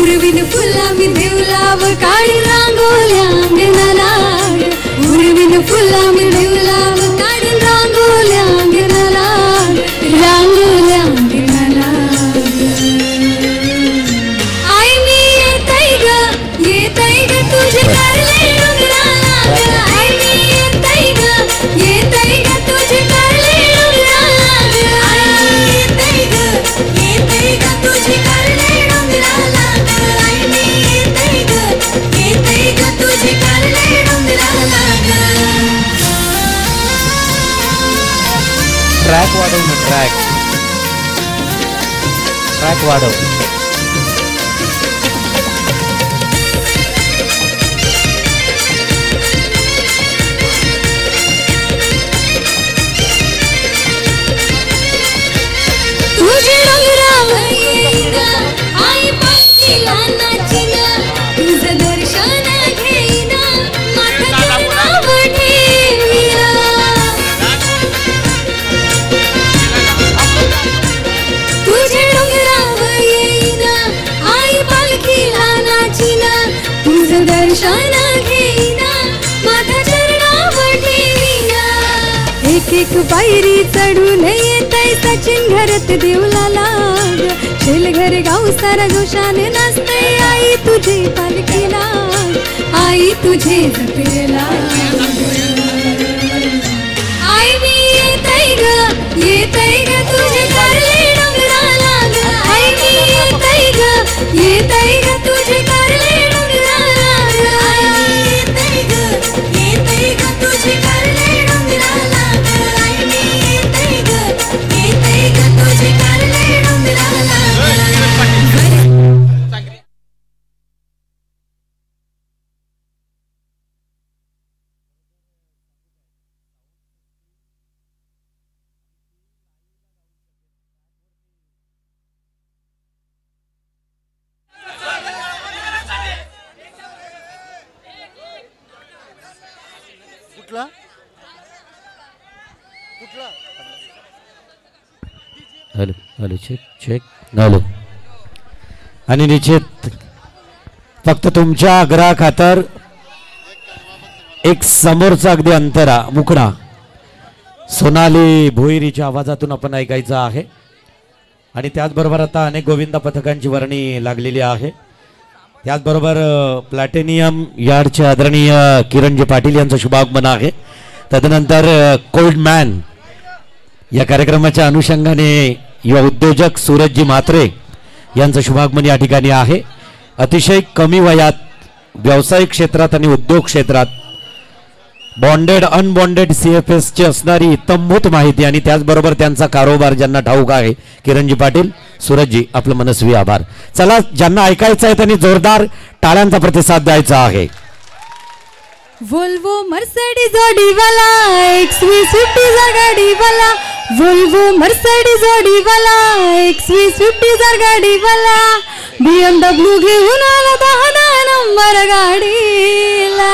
उर्विन फुला मी देवलाव काळी रांगोळ्या अंगणाला उर्विन फुला मी देवलाव काळी रांगोळ्या अंगणाला रांगोळ्या अंगणाला आई मी येतय ग तुझे करले डोंगराला आई मी येतय ग तुझे करले डोंगराला आई मी येतय ग तुझे करले डोंगराला आई मी येतय ग तुझे करले डोंगराला ट्रॅक वाढव ना ट्रॅक वाढव तुझे डोंगरावर येईन आई पाठीला नाचीन तुझं दर्शन घेईन माथा चरणावर ठेवीन तुझे डोंगरावर येईन आई पालखीला नाचीन तुझं दर्शन घेईन माथा चरणावर ठेवीन एक एक पायरी चढून येतय सचिन घरात देवला लाग शेल घर गाव सारा गोशाने नाचतय आई तुझे पालखीला आई तुझे जपेला आई मी येतय ग तुझे करले डोंगराला आई मी येतय ग तुझे करले डोंगराला आई मी येतय ग तुझे करले डोंगराला आई मी येतय ग तुझे करले डोंगराला हॅलो हॅलो चेक हॅलो आणि निश्चित फक्त तुमच्या आग्रहा खातर एक समोरचा अगदी अंतरा मुकडा सोनाली भोईरीच्या आवाजातून आपण ऐकायचा आहे आणि त्याचबरोबर आता अनेक गोविंदा पथकांची वर्णी लागलेली आहे त्याचबरोबर प्लॅटिनियम यार्डचे आदरणीय किरणजी पाटील यांचं शुभागमन आहे तदनंतर कोल्डमॅन या कार्यक्रमाच्या अनुषंगाने युवा उद्योजक सूरजजी म्हात्रे यांचं शुभागमन या ठिकाणी आहे अतिशय कमी वयात व्यावसायिक क्षेत्रात आणि उद्योग क्षेत्रात बॉन्डेड अनबॉन्डेड CFS ची असणारी इत्तमभूत माहिती आणि त्याचबरोबर त्यांचा कारोबार ज्यांना ठाऊक आहे किरणजी पाटील सूरजजी आपलं मनस्वी आभार चला ज्यांना ऐकायचं आहे त्यांनी जोरदार टाळ्यांचा प्रतिसाद द्यायचा आहे वोल्वो मर्सिडीज ऑडीवाला XV50 गाडीवाला वोल्वो मर्सिडीज ऑडीवाला XV50 गाडीवाला BMW घेऊन आला 10 नंबर गाडीला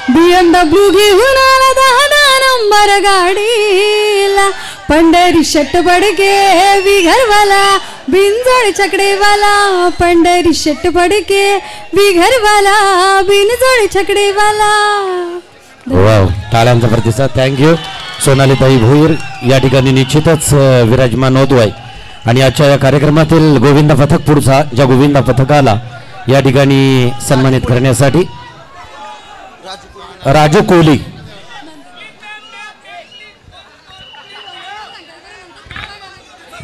BMW घेऊन आला 10 नंबर गाडीला पंढरी शट बडके विघरवाला बिनजोड चकडेवाला पंढरी शट बडके विघरवाला बिनजोड चकडेवाला वाव टाळ्यांचा प्रतिसाद थँक्यू सोनालीताई भोईर या ठिकाणी निश्चितच विराजमान होतोय आणि आजच्या या कार्यक्रमातील गोविंदा पथक पुढचा ज्या गोविंदा पथकाला या ठिकाणी सन्मानित करण्यासाठी राजू कोहली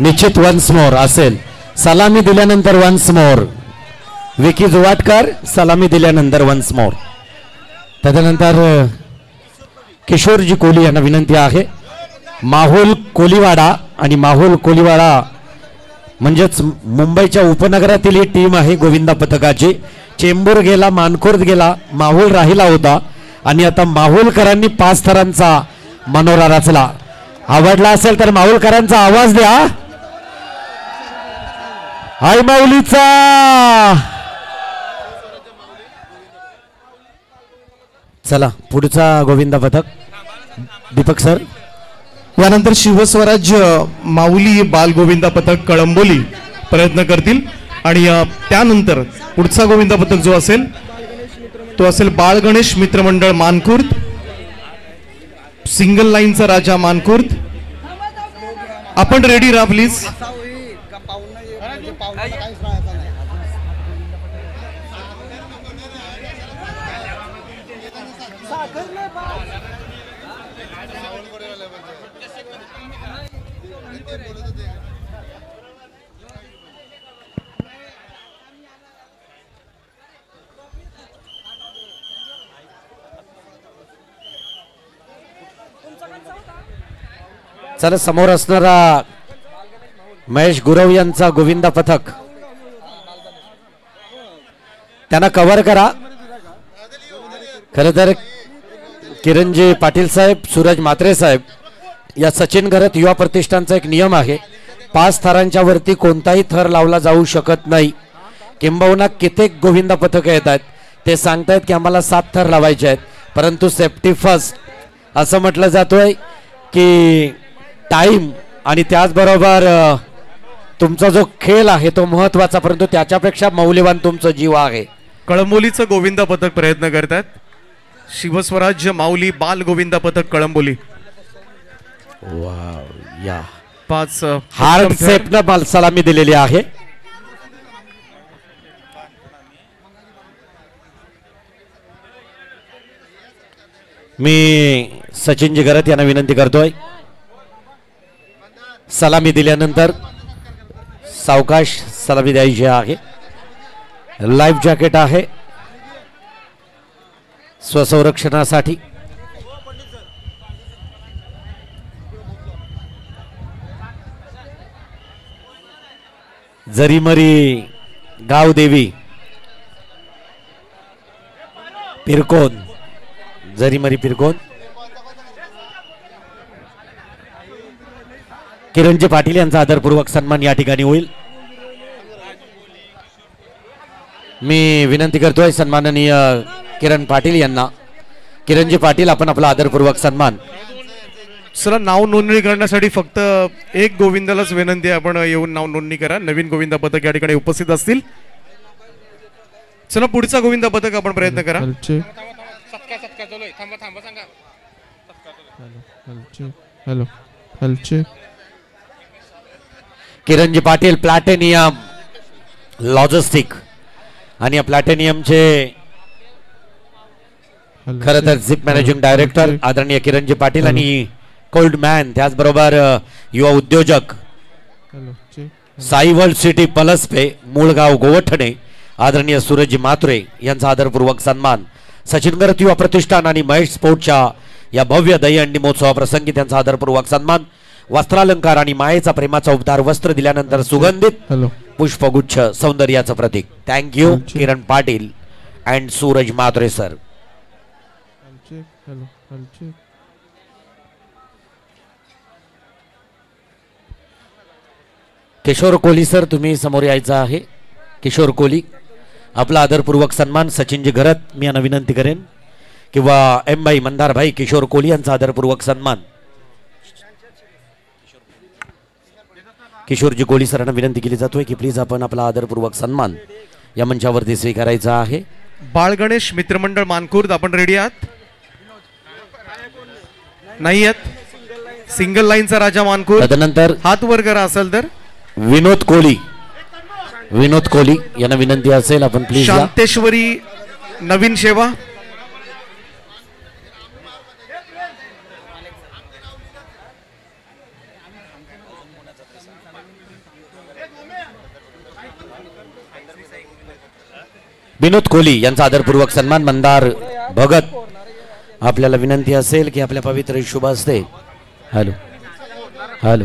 निश्चित वन्स मोर असेल सलामी दिल्यानंतर वन्स मोर विकी जुवाटकर सलामी दिल्यानंतर वन्स मोर तदनंतर किशोरजी कोहली यांना विनंती आहे माहोल कोलीवाडा आणि माहोल कोलीवाडा म्हणजेच मुंबईच्या उपनगरातील ही टीम आहे गोविंदा पथकाची चेंबूर गेला मानखुर्द गेला माहोल राहिला होता आणि आता माहोलकरांनी 5 थरांचा मनोरा रचला आवडला असेल तर माहोलकरांचा आवाज द्या आई माऊलीचा चला पुढचा गोविंदा पथक दीपक सर यानंतर शिवस्वराज्य माऊली बाल गोविंदा पथक कळंबोली प्रयत्न करतील आणि त्यानंतर पुढचा गोविंदा पथक जो असेल तो असेल बाळ गणेश मित्रमंडळ मानखुर्द, सिंगल लाईनचा राजा मानखुर्द. आपण रेडी राहा प्लीज. चला समोर असणारा महेश गुरव यांचा गोविंदा पथक त्यांना कव्हर करा. खरं तर किरणजी पाटील साहेब, सूरज म्हात्रे साहेब, या सचिन घरत युवा प्रतिष्ठानचा एक नियम आहे, 5 थरांच्या वरती कोणताही थर लावला जाऊ शकत नाही. किंबहुना कित्येक गोविंदा पथक येत आहेत, ते सांगतायत की आम्हाला 7 थर लावायचे आहेत, परंतु सेफ्टी फर्स्ट असं म्हटलं जातोय की टाइम आणि त्याचबरोबर तुमचा जो खेळ आहे तो महत्वाचा, परंतु त्याच्यापेक्षा मौल्यवान तुमचा जीव आहे. कळंबोलीचं गोविंदा पथक प्रयत्न करतात. शिवस्वराज्य माऊली बाल गोविंदा पथक कळंबोली. वाव, या 5 हार्ड सेफनं मला सलामी दिलेली आहे. मी सचिनजी घरत यांना विनंती करतोय, सलामी दिल्यानंतर सावकाश सलामी द्यायची आहे. लाईफ जॅकेट आहे स्वसंरक्षणासाठी. जरीमरी गावदेवी पिरकोन, जरीमरी पिरकोन. किरणजी पाटील यांचा आदरपूर्वक सन्मान या ठिकाणी होईल. मी विनंती करतोय सन्माननीय किरण पाटील यांना. किरणजी पाटील, आपण आपला आदरपूर्वक सन्मान. चला, नाव नोंदणी करण्यासाठी फक्त एक गोविंदालाच विनंती आहे, आपण येऊन नाव नोंदणी करा. नवीन गोविंदा पथक या ठिकाणी उपस्थित असतील. चला, पुढचा गोविंदा पथक आपण प्रयत्न करा. Hello hello. किरणजी पाटील प्लॅटिनियम लॉजिस्टिक आणि या प्लॅटिनियमचे खरं तर झिप मॅनेजिंग डायरेक्टर आदरणीय किरणजी पाटील आणि कोल्ड मॅन, त्याचबरोबर युवा उद्योजक साई वर्ल्ड सिटी पलसपे मूळगाव गोवठणे आदरणीय सूरज म्हात्रे यांचा आदरपूर्वक सन्मान. सचिन घरत युवा प्रतिष्ठान आणि महेश स्पोर्टच्या या भव्य दहीहंडी महोत्सवाप्रसंगी त्यांचा आदरपूर्वक सन्मान. वस्त्रालंकार आणि मायेचा प्रेमाचा उपचार वस्त्र दिल्यानंतर सुगंधित पुष्पगुच्छ सौंदर्याचं प्रतीक. Thank you Kiran Patil and Suraj Mhatre sir. Kishor Kohli sir, तुम्ही समोर यायचं आहे. किशोर कोहली, आपला आदरपूर्वक सन्मान. सचिनजी घरत मी यांना विनंती करेन, किंवा एम भाई मंदार भाई किशोर कोहली यांचा आदरपूर्वक सन्मान. किशोरजी कोहली सरांना विनंती केली जातोय की प्लीज आपण आपला आदरपूर्वक सन्मान या मंचावरती स्वीकारायचा आहे. बाळ गणेश मित्रमंडळ मानखुर्द, आपण रेडी आहात? नाही आहेत. सिंगल लाईनचा राजा मानखुर्द, त्यानंतर हात वर करा असेल तर. विनोद कोहली, विनोद कोहली यांना विनंती असेल आपण प्लीज. शांतेश्वरी नवीन सेवा, विनोद कोहली यांचा आदरपूर्वक सन्मान. मंदार भगत, आपल्याला विनंती असेल की आपल्या पवित्र शुभ असते. हॅलो हॅलो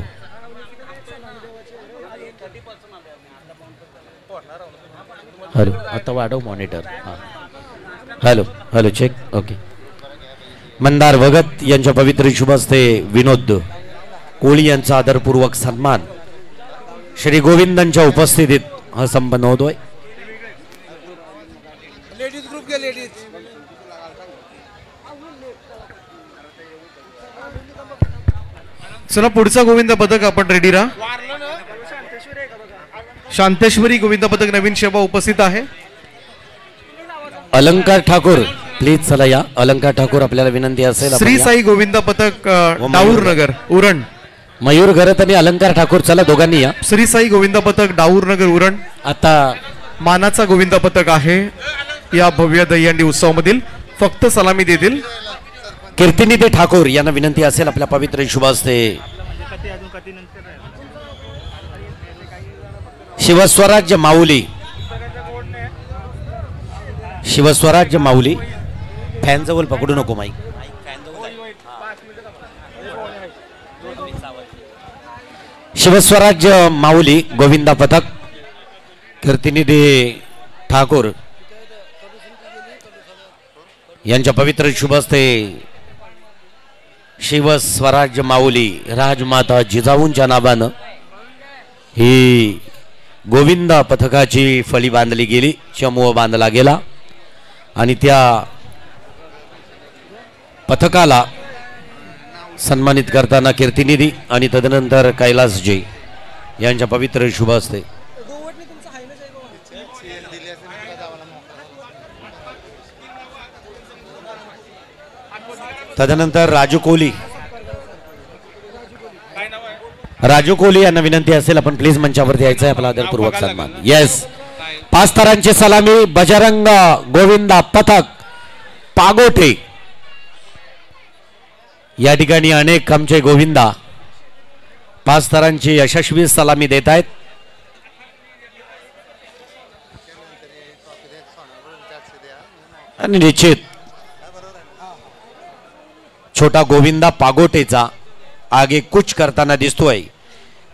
हॅलो, आता वाढव monitor. Hello hello, check. Okay. Mandar Bhagat यांच्या पवित्र शुभ असते विनोद कोहली यांचा आदरपूर्वक सन्मान. श्री गोविंदांच्या उपस्थितीत हा संपन्न होतोय. चला, पुढचा गोविंद पथक आपण रेडी राहा. शांतेश्वरी गोविंद पथक नवीन सेवा उपस्थित आहे. अलंकार ठाकूर प्लीज चला या. अलंकार ठाकूर आपल्याला विनंती असेल आपण श्री या. साई गोविंद पथक डाऊर नगर उरण. मयूर घरत आणि अलंकार ठाकूर चला दोघांनी या. श्री साई गोविंद पथक डाऊर नगर उरण आता मानाचा गोविंद पथक आहे या भव्य दहीहंडी उत्सवामधील. फक्त सलामी देतील. कीर्तिनिधी ठाकूर यांना विनंती असेल आपल्या पवित्र शुभ हस्ते. शिवस्वराज्य माऊली शिवस्वराज्य माऊली फॅन जवळ पकडू नको माईक. शिवस्वराज्य माऊली गोविंदा पथक कीर्तिनिधी ठाकूर यांच्या पवित्र शुभ हस्ते शिवस्वराज्य माऊली राजमाता जिजाऊंच्या नावानं ही गोविंदा पथकाची फळी बांधली गेली. चमूह बांधला गेला आणि त्या पथकाला सन्मानित करताना कीर्तिनिधी आणि तदनंतर कैलासजी यांच्या पवित्र शुभ हस्ते तदनंतर राजू कोहली यांना विनंती असेल आपण प्लीज मंचावरती यायचं आहे. आपला आदरपूर्वक सन्मान. येस 5 थरांची सलामी बजरंग गोविंदा पथक पागोटे या ठिकाणी अनेक आमचे गोविंदा 5 थरांची यशस्वी सलामी देत आहेत. आणि निश्चित छोटा गोविंदा पागोटेचा आगे कुछ करताना दिसतोय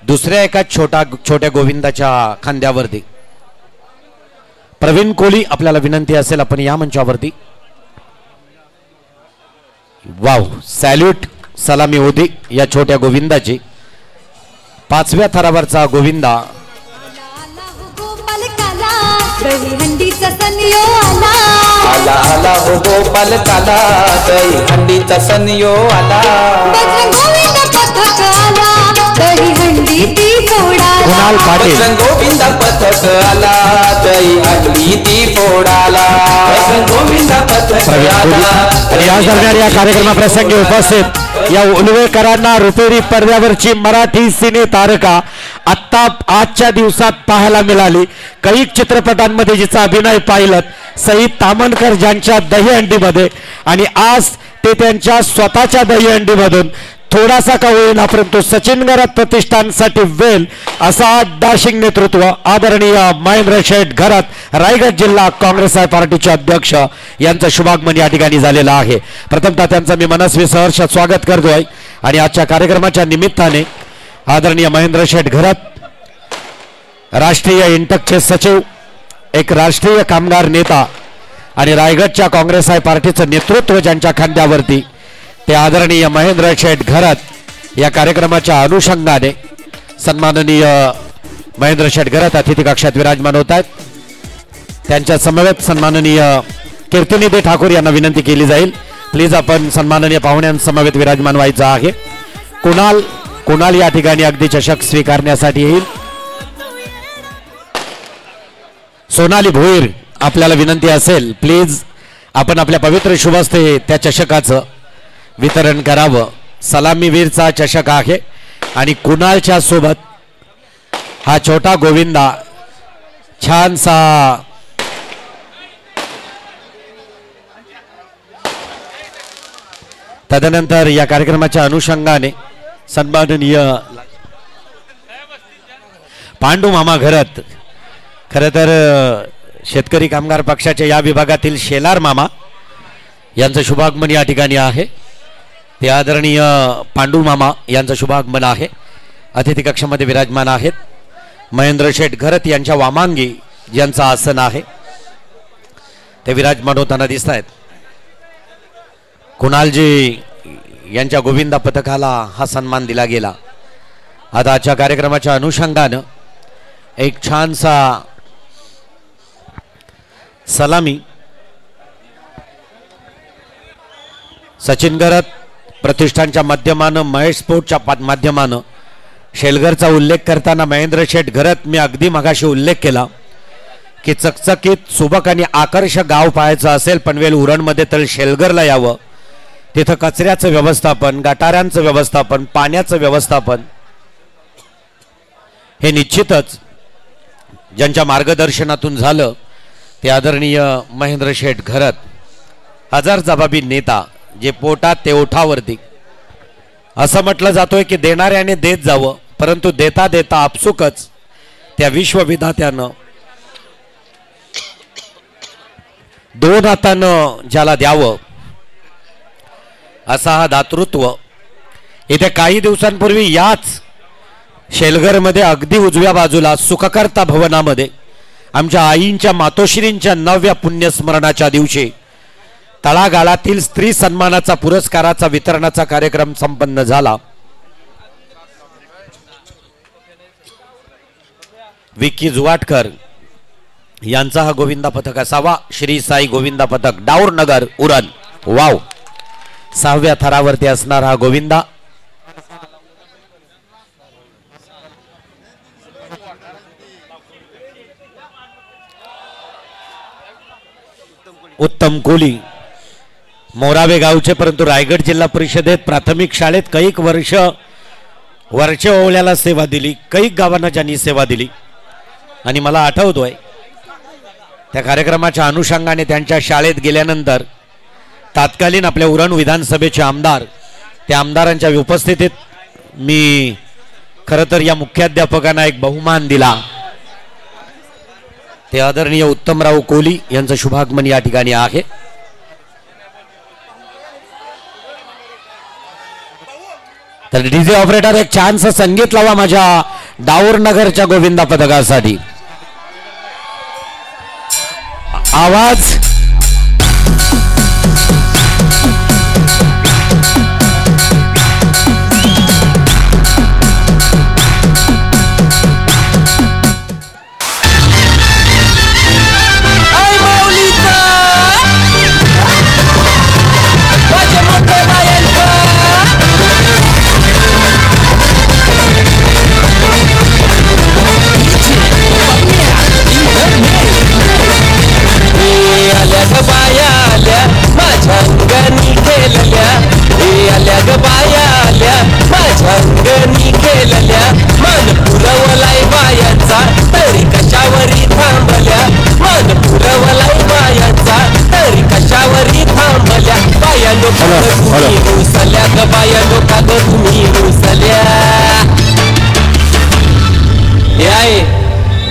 दुसऱ्या एका छोट्या गोविंदाच्या खांद्यावरती. प्रवीण कोहली आपल्याला विनंती असेल आपण या मंचावरती. वाव सॅल्यूट सलामी होती या छोट्या गोविंदाची. 5व्या थरावरचा गोविंदा दहीहंडीचा सण यो आला. आला आला हो गोपाल काला दहीहंडीचा सण यो आला. बजरंग गोविंद पथक आला दहीहंडी ती फोडाला. कुणाल पाटील बजरंग गोविंद पथक आला दहीहंडी ती फोडाला. बजरंग गोविंद पथक आला. आणि या दरम्यान या कार्यक्रमाप्रसंगी उपस्थित या उलवेकरांना रुपेरी पडद्यावरची मराठी सिने तारका आत्ता आजच्या दिवसात पाहायला मिळाली. काही चित्रपटांमध्ये जिचा अभिनय पाहिलं सई तामणकर ज्यांच्या दहीहंडीमध्ये आणि आज ते त्यांच्या स्वतःच्या दहीहंडीमधून थोडासा का होईना परंतु सचिन घरात प्रतिष्ठानसाठी वेल असा डॅशिंग नेतृत्व आदरणीय महेंद्र शेठ घरात रायगड जिल्हा काँग्रेस पार्टीचे अध्यक्ष यांचं शुभागमन या ठिकाणी झालेलं आहे. प्रथमतः त्यांचं मी मनस्वी सहर्ष स्वागत करतोय. आणि आजच्या कार्यक्रमाच्या निमित्ताने आदरणीय महेंद्र शेठ घरात राष्ट्रीय इंटकचे सचिव एक राष्ट्रीय कामगार नेता आणि रायगडच्या काँग्रेस पार्टीचं नेतृत्व ज्यांच्या खांद्यावरती ते आदरणीय महेंद्र शेठ घरात या कार्यक्रमाच्या अनुषंगाने सन्माननीय महेंद्र शेठ घरात अतिथी कक्षात विराजमान होत आहेत. त्यांच्या समवेत सन्माननीय कीर्तिनिधी ठाकूर यांना विनंती केली जाईल प्लीज आपण सन्माननीय पाहुण्यांसमवेत विराजमान व्हायचं आहे. कुणाल या ठिकाणी अगदी चषक स्वीकारण्यासाठी येईल. सोनाली भोईर आपल्याला विनंती असेल प्लीज आपण आपल्या पवित्र शुभ हस्ते त्या चषकाचं वितरण करावं. सलामीवीरचा चषक आहे आणि कुणालच्या सोबत हा छोटा गोविंदा छानसा तदनंतर या कार्यक्रमाच्या अनुषंगाने सन्माननीय पांडू मामा घरात खरं तर शेतकरी कामगार पक्षाच्या या विभागातील शेलार मामा यांचं शुभागमन या ठिकाणी आहे. ते आदरणीय पांडू मामा यांचं शुभागमन आहे. अतिथी कक्षामध्ये विराजमान आहेत. महेंद्र शेठ घरत यांच्या वामांगी यांचं आसन आहे ते विराजमान होताना दिसत आहेत. कुणालजी यांच्या गोविंदा पथकाला हा सन्मान दिला गेला. आता आजच्या कार्यक्रमाच्या अनुषंगानं एक छानसा सलामी सचिन घरत प्रतिष्ठानच्या माध्यमानं महेश स्पोर्टच्या माध्यमानं शेलघरचा उल्लेख करताना महेंद्र शेठ घरत मी अगदी मगाशी उल्लेख केला की चकचकीत सुबक आणि आकर्षक गाव पाहायचं असेल पनवेल उरणमध्ये तर शेलघरला यावं. तिथं कचऱ्याचं व्यवस्थापन, गटारांचं व्यवस्थापन, पाण्याचं व्यवस्थापन हे निश्चितच ज्यांच्या मार्गदर्शनातून झालं ते आदरणीय महेंद्र शेठ घरत, हजार जबाबी नेता, जे पोटात ते ओठावरती. असं म्हटलं जातोय की देणाऱ्याने देत जावं, परंतु देता देता आपसुकच त्या विश्वविधात्यानं दोन हातानं ज्याला द्यावं असा हा दातृत्व. इथे काही दिवसांपूर्वी याच शेलघरमध्ये अगदी उजव्या बाजूला सुखकर्ता भवनामध्ये आमच्या आईंच्या मातोश्रींच्या 9व्या पुण्यस्मरणाच्या दिवशी तळागाळातील स्त्री सन्मानाचा पुरस्काराचा वितरणाचा कार्यक्रम संपन्न झाला. विक्की जुवाटकर यांचा हा गोविंदा पथक असावा. श्री साई गोविंदा पथक डाऊरनगर उरण. वाव, 6व्या थरावरती असणार हा गोविंदा. उत्तम कोली मोरावे गावचे, परंतु रायगड जिल्हा परिषदेत प्राथमिक शाळेत कैक वर्ष वरच्या ओवळ्याला सेवा दिली, कैक गावांना ज्यांनी सेवा दिली. आणि मला आठवतोय त्या कार्यक्रमाच्या अनुषंगाने त्यांच्या शाळेत गेल्यानंतर तात्कालीन आपल्या उरण विधानसभेचे आमदार, त्या आमदारांच्या उपस्थितीत मी खरं तर या मुख्याध्यापकांना एक बहुमान दिला. ते आदरणीय उत्तमराव कोली यांचं शुभागमन या ठिकाणी आहे. तर डीजे ऑपरेटर एक छानसं संगीत लावा माझ्या डाऊरनगरच्या गोविंदा पथकासाठी. आवाज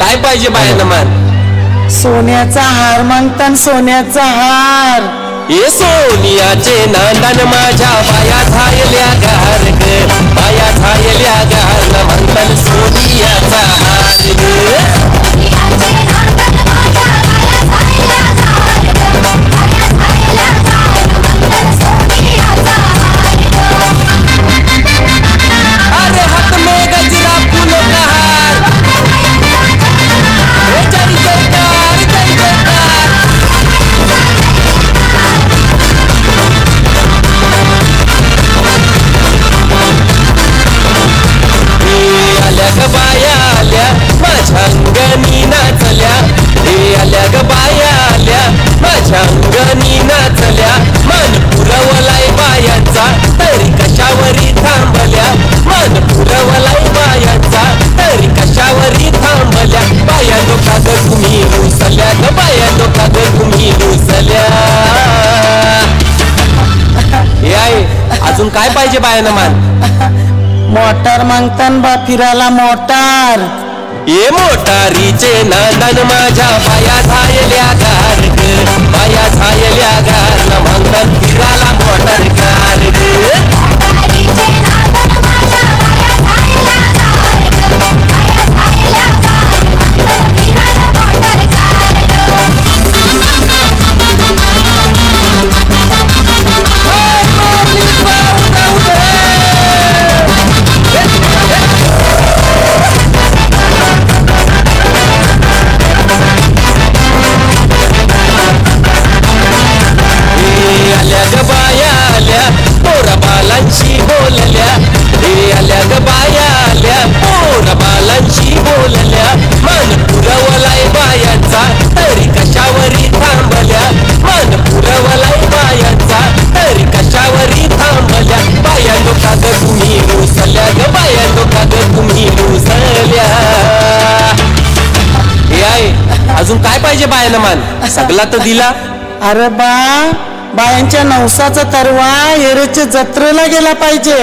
काय पाहिजे बायांना मान? सोन्याचा हार मागतान, सोन्याचा हार. ये सोनियाचे नांदन माझ्या बाया झायल्या गार ग, बाया झायल्या गार म्हणतान सोनियाचा हार ग. अरे हात में गजरा फूलों का हार, जय जयकार जय जयकार. आल्या ग बाया आल्या माझ्या अंगणी नाचल्या, हे आल्या ग बाया आल्या माझ्या अंगणी नाचल्या. मन पुरवलाय बायांचा तरी कशावरी थांबल्या, मन पुरवलाय बायांचा तरी कशावरी थांबल्या. बाया लोका ग तुम्ही रुसल्या ग, बाया लोका ग तुम्ही रुसल्या. हे आहे, अजून काय पाहिजे बायानं मान? मोटार मागतान बा फिरायला मोटार. ये मोटारीचे नांदन माझ्या बाया झायल्या गार ग, बाया झायल्या गार म्हणतात फिरायला मोटार गार ग. पाहिजे बायानं मान सगळा तर दिला. अरे बा बायांच्या नवसाचा तरवा एरेच्या जत्रेला गेला पाहिजे.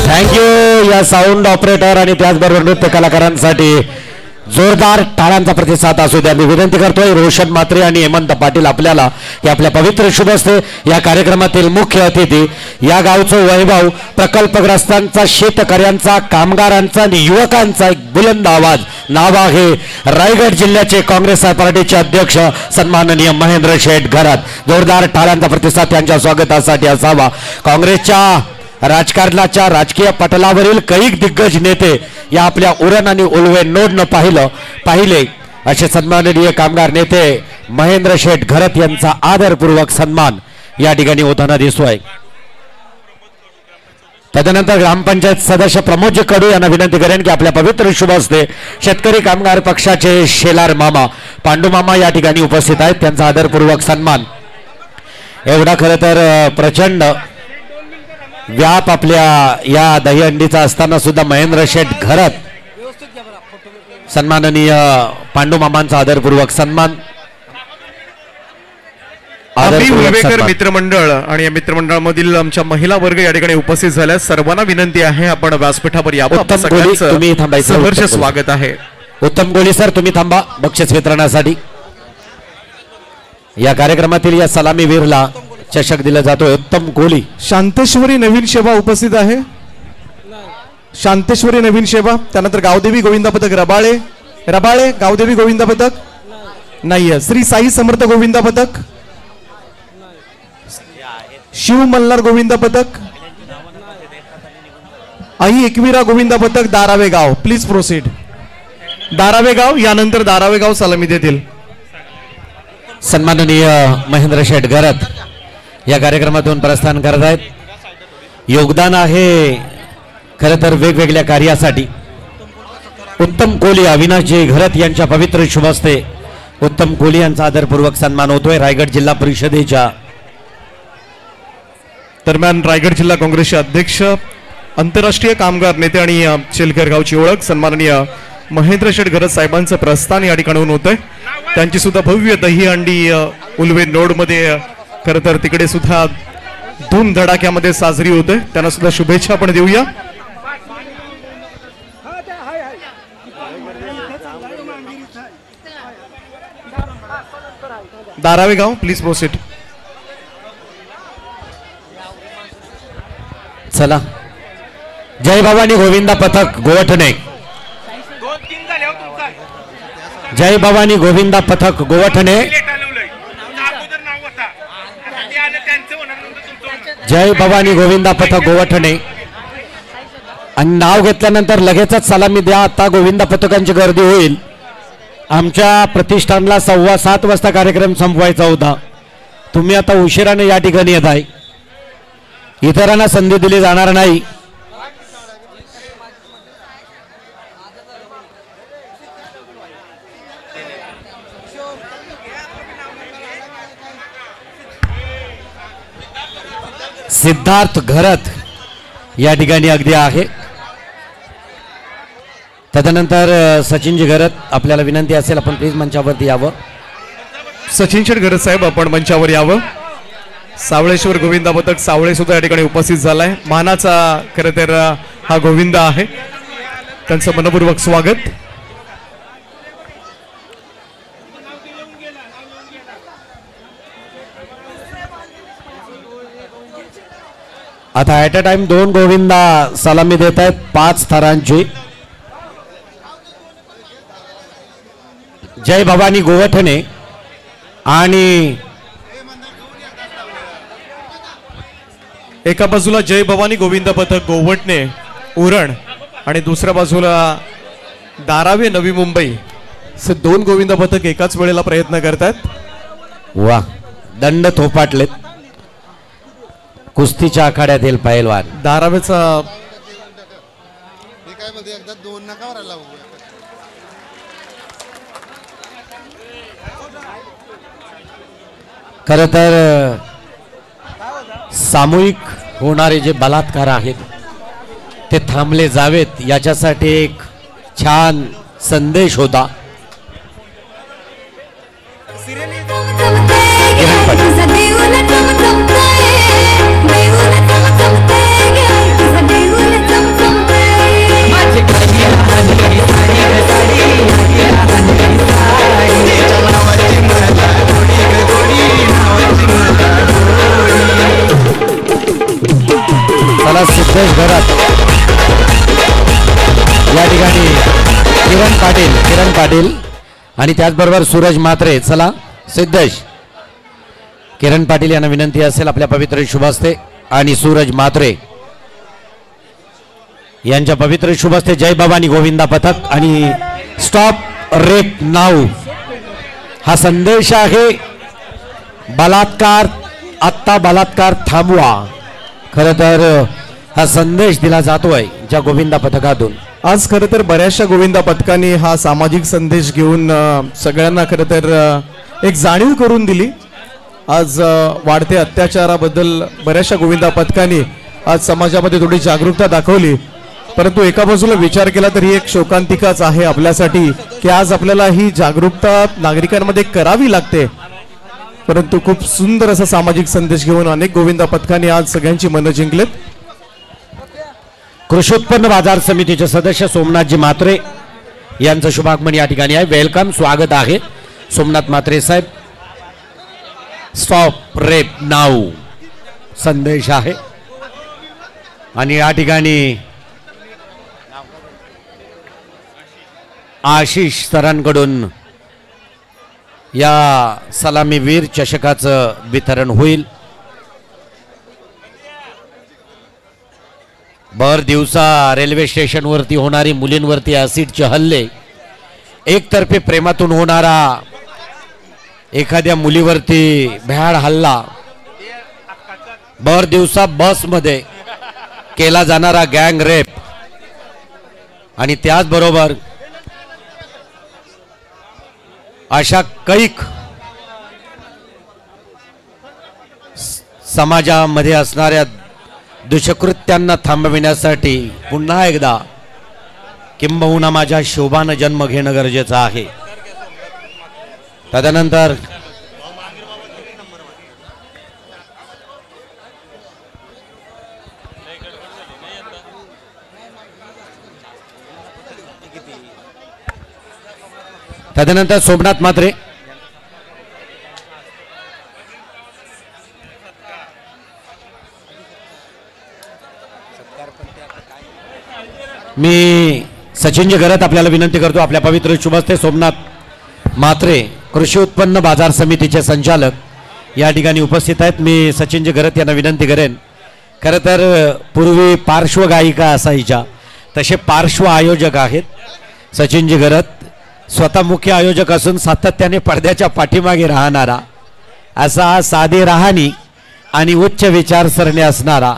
थँक्यू या साऊंड ऑपरेटर आणि त्याचबरोबर नृत्य कलाकारांसाठी जोरदार टाळ्यांचा प्रतिसाद असू द्या. मी विनंती करतोय रोशन म्हात्रे आणि हेमंत पाटील आपल्याला या आपल्या पवित्र शुभ असते या कार्यक्रमातील मुख्य अतिथी या गावचं वैभव प्रकल्पग्रस्तांचा शेतकऱ्यांचा कामगारांचा आणि युवकांचा एक बुलंद आवाज नाव आहे रायगड जिल्ह्याचे काँग्रेस पार्टीचे अध्यक्ष सन्माननीय महेंद्र शेठ घरात. जोरदार टाळ्यांचा प्रतिसाद त्यांच्या स्वागतासाठी असावा. काँग्रेसच्या राजकारणाच्या राजकीय पटलावरील कैक दिग्गज नेते या आपल्या उरण आणि उलवे नोडनं पाहिले असे सन्माननीय कामगार नेते महेंद्र शेठ घरत यांचा आदरपूर्वक सन्मान या ठिकाणी होताना दिसतोय. तदनंतर ग्रामपंचायत सदस्य प्रमोदजी कडू यांना विनंती करेन की आपल्या पवित्र शुभ हस्ते शेतकरी कामगार पक्षाचे शेलार मामा पांडू मामा या ठिकाणी उपस्थित आहेत. त्यांचा आदरपूर्वक सन्मान. एवढा खरं तर प्रचंड व्याप आपल्या या दहीहंडीचा असताना सुद्धा महेंद्र शेठ घरत सन्माननीय पांडू मामांचा आदरपूर्वक सन्मान. उलवेकर मित्रमंडळ आणि या मित्रमंडळामधील आमच्या महिला वर्ग या ठिकाणी उपस्थित झाल्या. सर्वांना विनंती आहे आपण व्यासपीठावर यावं. तुम्ही थांबायचं. सहर्ष स्वागत आहे. उत्तम कोहली सर तुम्ही थांबा बक्षीस वितरणासाठी. या कार्यक्रमातील या सलामी वीरला चषक दिला जातोय. उत्तम कोहली. शांतेश्वरी नवीन सेवा उपस्थित आहे. शांतेश्वरी नवीन सेवा. त्यानंतर गावदेवी गोविंदा पथक रबाळे गावदेवी गोविंदा पथक नाहीये. श्री साई समर्थ गोविंदा पथक शिव मल्हार गोविंदा पथक आई एकविरा गोविंदा पथक दारावे गाव. Please proceed. दारावे गाव यानंतर दारावे गाव सलामी देतील. सन्माननीय महेंद्र शेठ घरत या कार्यक्रमातून प्रस्थान करत आहेत. योगदान आहे खरं तर वेगवेगळ्या कार्यासाठी. उत्तम कोहली अविनाशजी घरत यांच्या पवित्र शुभ हस्ते उत्तम कोहली यांचा आदरपूर्वक सन्मान होतोय. रायगड जिल्हा परिषदेच्या दरम्यान रायगड जिल्हा काँग्रेसचे अध्यक्ष आंतरराष्ट्रीय कामगार नेते आणि शेलकर गावची ओळख सन्माननीय महेंद्र शेठ घरत साहेबांचं प्रस्थान या ठिकाणी होत आहे. त्यांची सुद्धा भव्य दहीहंडी उलवे नोड मध्ये खरं तर तिकडे सुद्धा धूम धडाक्यामध्ये साजरी होते. त्यांना सुद्धा शुभेच्छा आपण देऊया. दारावे गाव प्लीज प्रोसीड. चला. जय भवानी गोविंदा पथक गोवठणे. जय भवानी गोविंदा पथक गोवठणे. जय भवानी गोविंदा पथक गोवठणे. आणि नाव घेतल्यानंतर लगेचच सलामी द्या. आता गोविंदा पथकांची गर्दी होईल. आमच्या प्रतिष्ठानला 7:15 वाजता कार्यक्रम संपवायचा होता. तुम्ही आता उशिराने या ठिकाणी येत आहे. इतरांना संधी दिली जाणार नाही. सिद्धार्थ घरत या ठिकाणी अगदी आहे. तदनंतर सचिनजी घरत आपल्याला विनंती असेल आपण प्लीज मंचावरती यावं. सचिन शेठ घरत साहेब आपण मंचावर यावं. सावळेश्वर गोविंदा पथक सावळे सुद्धा या ठिकाणी उपस्थित झालाय. मानाचा खरं तर हा गोविंदा आहे. त्यांचं मनपूर्वक स्वागत. आता ॲट अ टाइम 2 गोविंदा सलामी देत आहेत 5 थरांची. जय भवानी गोवठणे आणि एका बाजूला जय भवानी गोविंदा पथक गोवटणे उरण आणि दुसऱ्या बाजूला दारावे नवी मुंबई असे 2 गोविंदा पथक एकाच वेळेला प्रयत्न करतात. वा दंड थोपाटलेत. कुस्तीच्या आखाड्यातील पैलवान धारावीचा खर तर सामूहिक होणारे जे बलात्कार आहेत ते थांबले जावेत याच्यासाठी एक छान संदेश होता. चला सिद्धेश घरात या ठिकाणी किरण पाटील आणि त्याचबरोबर सूरज मात्रे. चला सिद्धेश किरण पाटील यांना विनंती असेल आपल्या पवित्र शुभहस्ते आणि सूरज मात्रे यांच्या पवित्र शुभहस्ते जय भवानी गोविंदा पथक आणि स्टॉप रेप नाऊ हा संदेश आहे. बलात्कार आत्ता बलात्कार थांबवा. खर तर हा संदेश दिला जातोय ज्या गोविंदा पथकातून. आज खरं तर बऱ्याचशा गोविंदा पथकांनी हा सामाजिक संदेश घेऊन सगळ्यांना खरं तर एक जाणीव करून दिली. आज वाढत्या अत्याचाराबद्दल बऱ्याचशा गोविंदा पथकांनी आज समाजामध्ये थोडी जागरूकता दाखवली. परंतु एका बाजूला विचार केला तर ही एक शोकांतिकाच आहे आपल्यासाठी की आज आपल्याला ही जागरूकता नागरिकांमध्ये करावी लागते. परंतु खूप सुंदर असा सामाजिक संदेश घेऊन अनेक गोविंदा पथकांनी आज सगळ्यांची मनं जिंकलेत. कृषी उत्पन्न बाजार समितीचे सदस्य सोमनाथजी मात्रे यांचं शुभागमन या ठिकाणी आहे. वेलकम, स्वागत आहे सोमनाथ मात्रे साहेब. स्टॉप रेप नाऊ संदेश आहे आणि या ठिकाणी आशिष सरांकडून या सलामीवीर चषकाचं वितरण होईल. भर दिवसा रेल्वे स्टेशनवरती होणारी मुलींवरती ऍसिडचे हल्ले, एकतर्फी प्रेमातून होणारा एखाद्या मुलीवरती भ्याड हल्ला, भर दिवसा बसमध्ये केला जाणारा गँग रेप आणि त्याचबरोबर अशा कैक समाजामध्ये असणाऱ्या दुष्कृत्यांना थांबविण्यासाठी पुन्हा एकदा किंबहुना माझ्या शोभानं जन्म घेणं गरजेचं आहे. तदनंतर सोमनाथ मात्रे मी सचिनजी घरात आपल्याला विनंती करतो आपल्या पवित्र शुभहस्ते सोमनाथ मात्रे कृषी उत्पन्न बाजार समितीचे संचालक या ठिकाणी उपस्थित आहेत. मी सचिनजी घरात यांना विनंती करेन. खरं तर पूर्वी पार्श्वगायिका असायच्या, तसे पार्श्व आयोजक आहेत सचिनजी घरात. स्वतः मुख्य आयोजक असून सातत्याने पडद्याच्या पाठीमागे राहणारा असा साधे राहणी आणि उच्च विचारसरणी असणारा,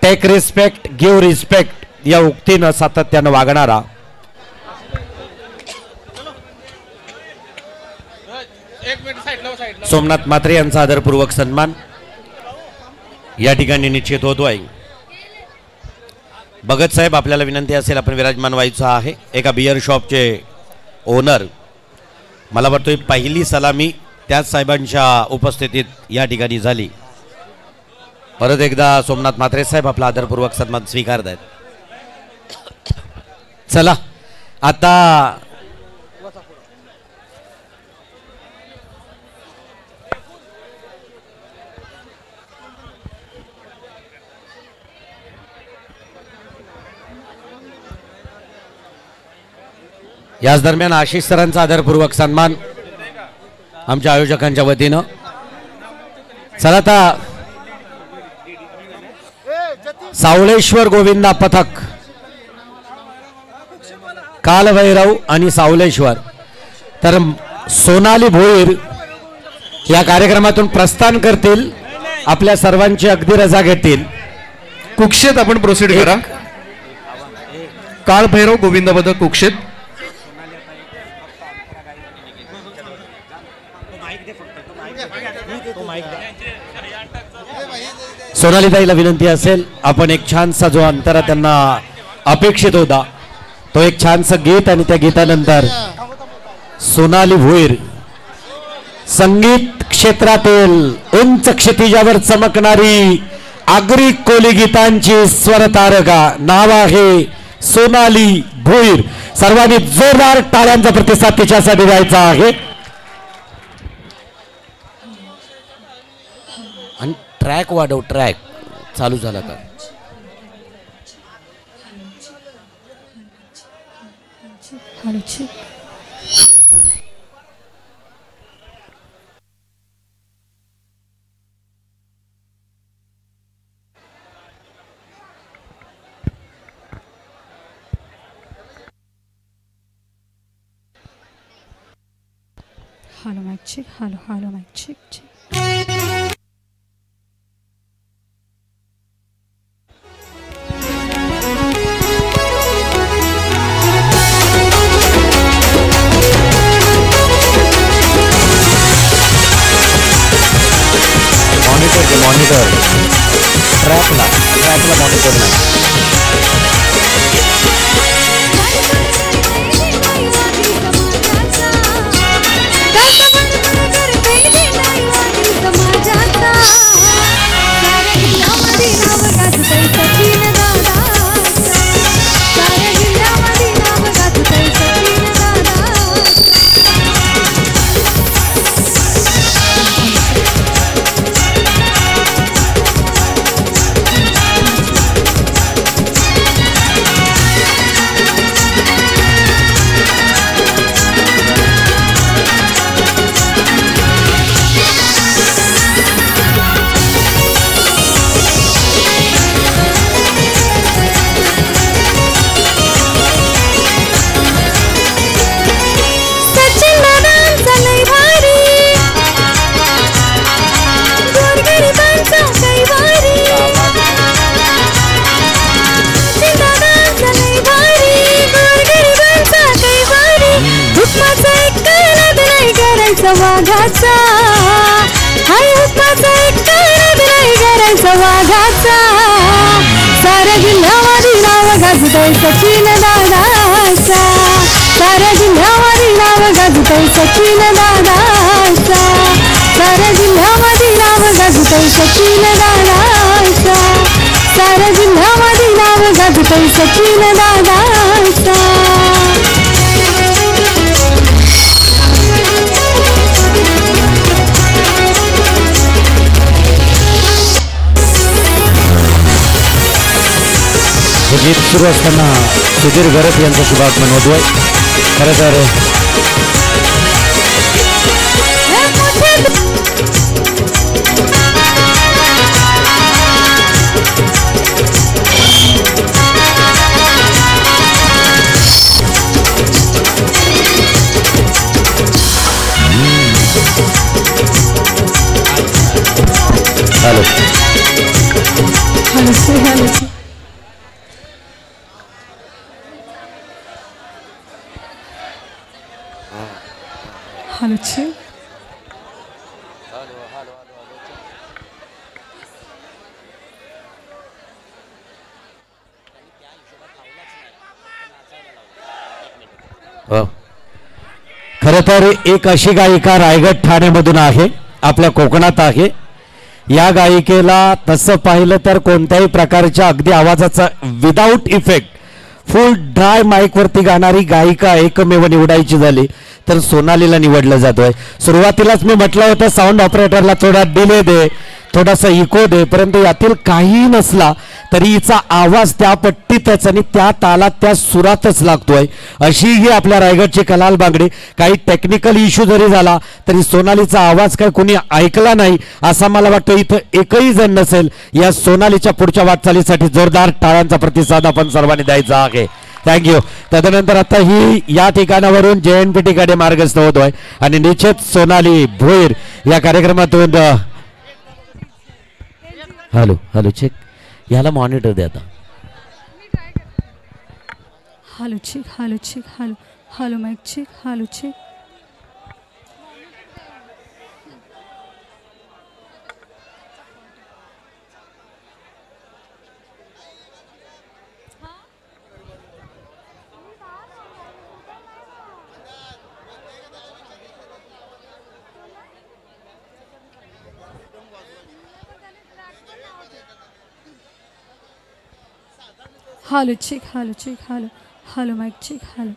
टेक रिस्पेक्ट गिव्ह रिस्पेक्ट या उक्तीनं सातत्यानं वागणारा सोमनाथ मात्रे यांचा आदरपूर्वक सन्मान या ठिकाणी निश्चित होतो आहे. भगत साहेब आपल्याला विनंती असेल आपण विराजमान व्हायचं आहे. एका बियर शॉपचे ओनर, मला वाटतं पहिली सलामी त्याच साहेबांच्या उपस्थितीत या ठिकाणी झाली. परत एकदा सोमनाथ मात्रे साहेब आपला आदरपूर्वक सन्मान स्वीकारत आहेत. चला आता याच दरम्यान आशिष सरांचा आदरपूर्वक सन्मान आमच्या आयोजकांच्या वतीनं. चला आता सावलेश्वर गोविंदा पथक, कालभैरव आणि सावलेश्वर, तर सोनाली भोईर या कार्यक्रमातून प्रस्थान करतील आपल्या सर्वांची अगदी रजा घेतील. कुक्षेत आपण प्रोसीड करा. काळ भैरव गोविंद पथक कुक्षेत. सोनालीताईला विनंती असेल आपण एक छानसा जो अंतरा त्यांना अपेक्षित होता तो एक छानसा गीत आणि त्या गीतानंतर सोनाली भोईर संगीत क्षेत्रातील उंच क्षितिजावर चमकणारी आगरी कोली गीतांची स्वर तारका नाव आहे सोनाली भोईर. सर्वांनी जोरदार टाळ्यांचा प्रतिसाद तिच्यासाठी द्यायचा आहे. आणि ट्रॅक वाढव. ट्रॅक चालू झाला का? Hello, mic check. Hello, mic check, check. Monitor ट्रॅकला मॉनिटर नाही. वाघाचा हाय हुक्काचा एक करत नाही करायचा वाघाचा. साऱ्या जिल्ह्यामध्ये नाव गाजतय सचिन दादाचा. साऱ्या जिल्ह्यामध्ये नाव गाजतय सचिन दादाचा. साऱ्या जिल्ह्यामध्ये नाव गाजतय सचिन दादाचा. साऱ्या जिल्ह्यामध्ये नाव गाजतय सचिन दादाचा. गीत सुरू असताना सुधीर गरत यांचं शुभागमन होतोय. खरं तर हॅलो Hallo. खरं तर एक अशी गायिका रायगड ठाण्यामधून आहे, आपल्या कोकणात आहे. या गायिकेला तसं पाहिलं तर कोणत्याही प्रकारच्या अगदी आवाजाचा without effect full dry mic वरती गाणारी गायिका एकमेव निवडायची झाली तर सोनालीला निवडलं जातोय. सुरुवातीलाच मी म्हटलं होतं साऊंड ऑपरेटरला थोडा डिले दे, थोडासा इको दे, परंतु यातील काही नसला तरी हिचा आवाज त्या पट्टीतच आणि त्या तालात त्या सुरातच लागतोय. अशी ही आपल्या रायगडची कलाल बांगडी. काही टेक्निकल इश्यू जरी झाला तरी सोनालीचा आवाज काय कोणी ऐकला नाही असं मला वाटतं. इथं एकही जण नसेल. या सोनालीच्या पुढच्या वाटचालीसाठी जोरदार टाळ्यांचा प्रतिसाद आपण सर्वांनी द्यायचा आहे. थँक्यू. तदनंतर आता ही या ठिकाणावरून JNPT कडे मार्गस्थ होतोय आणि निश्चित सोनाली भोईर या कार्यक्रमातून हॅलो हॅलो चेक. ह्याला मॉनिटर द्या आता. Hello check hello check hello hello mic check hello check. Hello check hello check hello hello mic check hello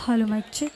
hello mic check.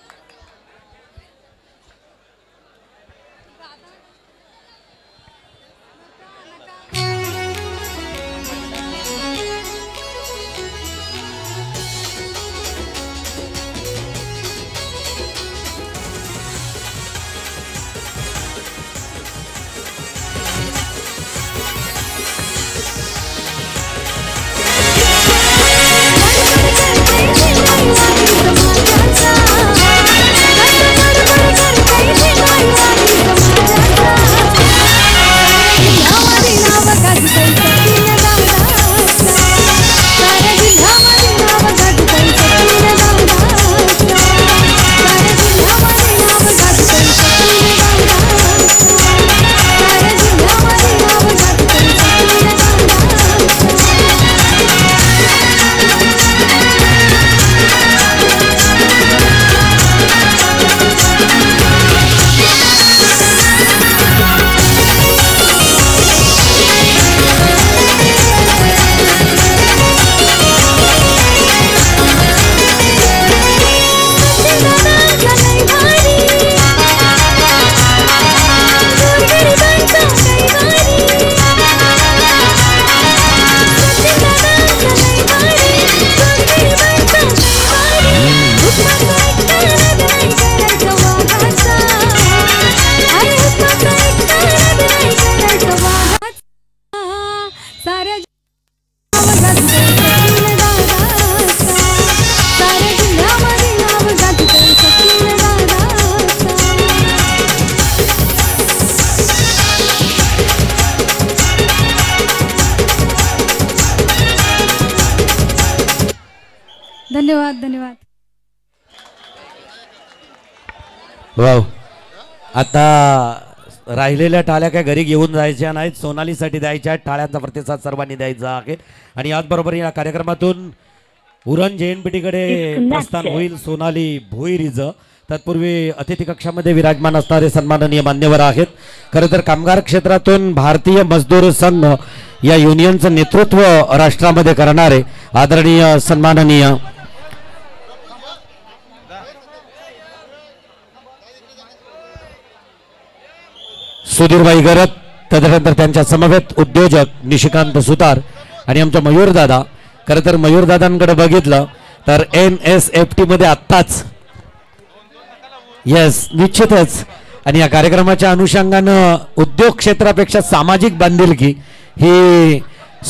धन्यवाद धन्यवाद. वाव. आता राहिलेल्या टाळ्या काय घरी घेऊन जायच्या नाहीत, सोनालीसाठी द्यायच्या आहेत. टाळ्यांचा प्रतिसाद सर्वांनी द्यायचा आहे. आणि याचबरोबर या कार्यक्रमातून उरण JNPT-कडे प्रस्थान होईल सोनाली भोईरीचं. तत्पूर्वी अतिथी कक्षामध्ये विराजमान असणारे सन्माननीय मान्यवर आहेत. खरं तर कामगार क्षेत्रातून भारतीय मजदूर संघ या युनियनचं नेतृत्व राष्ट्रामध्ये करणारे आदरणीय सन्माननीय सुधीरभाई गरत, तदनंतर त्यांच्या समवेत उद्योजक निशिकांत सुतार आणि आमच्या मयूरदादा. खरं तर मयूरदादांकडे बघितलं तर NSFT मध्ये आत्ताच येस निश्चितच. आणि या कार्यक्रमाच्या अनुषंगानं उद्योग क्षेत्रापेक्षा सामाजिक बांधिलकी ही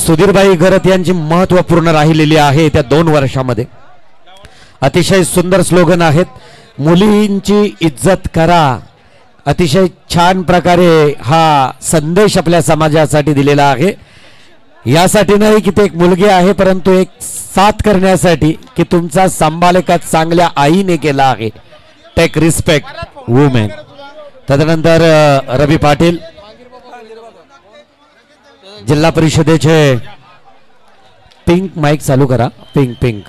सुधीरभाई गरत यांची महत्त्वपूर्ण राहिलेली आहे. त्या 2 वर्षामध्ये अतिशय सुंदर स्लोगन आहेत. मुलींची इज्जत करा. अतिशय छान प्रकारे हा संदेश आपल्या समाजासाठी दिलेला आहे. यासाठी नाही की ते एक मुलगी आहे, परंतु एक साथ करण्यासाठी की तुमचा सांभाळ एका चांगल्या आईने केला आहे. Take respect women. तदनंतर रवी पाटील जिल्हा परिषदेचे. पिंक माईक चालू करा. Pink pink.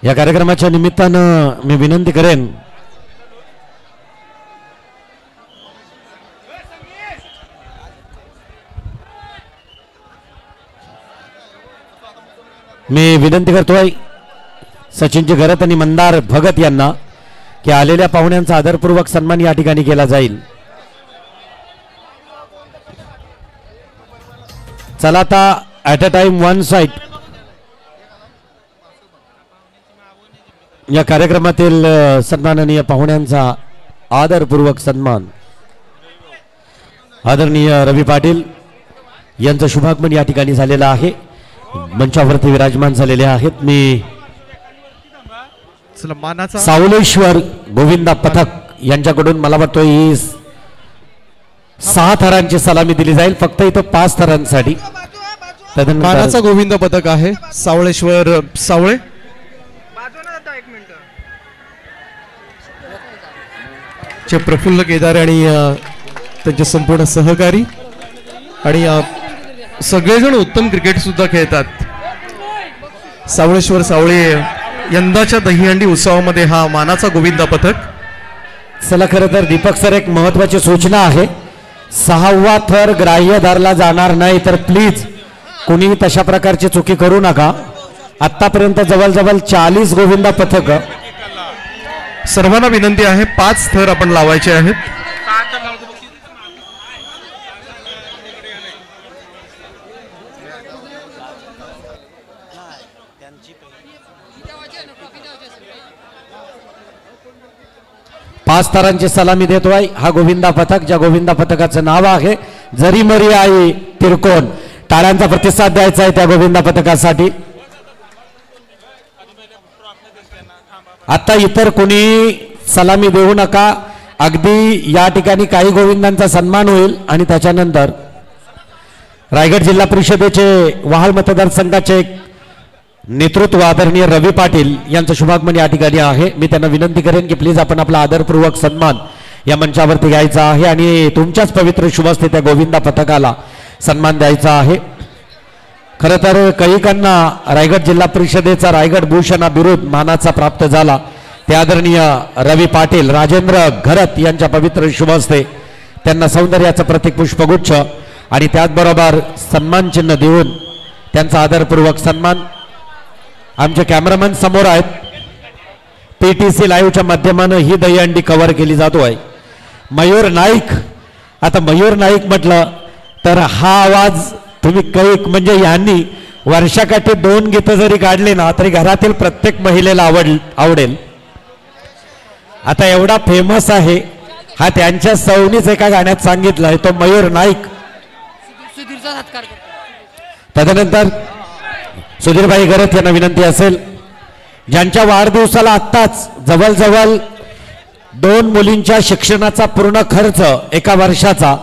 या कार्यक्रमाच्या निमित्तानं मी विनंती करेन करतोय सचिनजी गरत आणि मंदार भगत यांना की आलेल्या पाहुण्यांचा आदरपूर्वक सन्मान या ठिकाणी केला जाईल. चला आता at a time one side या कार्यक्रमातील सन्माननीय पाहुण्यांचा आदरपूर्वक सन्मान आदरणीय रवी पाटील यांचं शुभागमन या ठिकाणी झालेलं आहे. मंचावरती विराजमान झालेले आहेत. मी सावलेश्वर गोविंदा पथक यांच्याकडून मला वाटतं ही 6 थरांची सलामी दिली जाईल, फक्त इथं 5 थरांसाठी. त्यानंतर मानाचा गोविंद पथक आहे सावळेश्वर सावळे. चे प्रफुल्ल केदारे आणि त्यांचे संपूर्ण सहकारी आणि सगळेजण उत्तम क्रिकेट सुद्धा खेळतात. सावळेश्वर सावळे यंदाच्या दहीहंडी उत्सवामध्ये हा मानाचा गोविंद पथक. चला, खरं तर दीपक सर एक महत्वाची सूचना आहे, 6वा थर ग्राह्य धरला जाणार नाही, तर प्लीज कोणीही तशा प्रकारची चुकी करू नका. आतापर्यंत जवळजवळ 40 गोविंद पथक. सर्वांना विनंती आहे 5 थर आपण लावायचे आहेत. पाच थरांची सलामी देतोय हा गोविंदा पथक, ज्या गोविंदा पथकाचं नाव आहे जरी मरी आई तिरकोण. टाळ्यांचा प्रतिसाद द्यायचा आहे त्या गोविंदा पथकासाठी. आता इतर कोणी सलामी देऊ नका, अगदी या ठिकाणी काही गोविंदांचा सन्मान होईल आणि त्याच्यानंतर रायगड जिल्हा परिषदेचे वहाल मतदारसंघाचे नेतृत्व आदरणीय रवी पाटील यांचं शुभागमन या ठिकाणी आहे. मी त्यांना विनंती करेन की प्लीज आपण आपला आदरपूर्वक सन्मान या मंचावरती घ्यायचा आहे आणि तुमच्याच पवित्र शुभस्ते त्या गोविंदा पथकाला सन्मान द्यायचा आहे. खरं तर कैकांना रायगड जिल्हा परिषदेचा रायगड भूषण हा बिरुद मानाचा प्राप्त झाला. ते आदरणीय रवी पाटील राजेंद्र घरत यांच्या पवित्र शुभस्ते त्यांना सौंदर्याचं प्रतीक पुष्पगुच्छ आणि त्याचबरोबर सन्मान चिन्ह देऊन त्यांचा आदरपूर्वक सन्मान. आमचे कॅमेरामॅन समोर आहेत. PTC लाईव्हच्या माध्यमानं ही दहीहंडी कव्हर केली जातो आहे. मयूर नाईक. आता मयूर नाईक म्हटलं तर हा आवाज तुम्ही कैक म्हणजे यांनी वर्षाकाठी 2 गीतं जरी काढली ना तरी घरातील प्रत्येक महिलेला आवडेल. आता एवढा फेमस आहे हा त्यांच्या सवनीच एका गाण्यात सांगितलंय तो मयूर नाईक. तदनंतर सुधीरभाई गरत यांना विनंती असेल ज्यांच्या वाढदिवसाला आत्ताच जवळजवळ 2 मुलींच्या शिक्षणाचा पूर्ण खर्च एका वर्षाचा,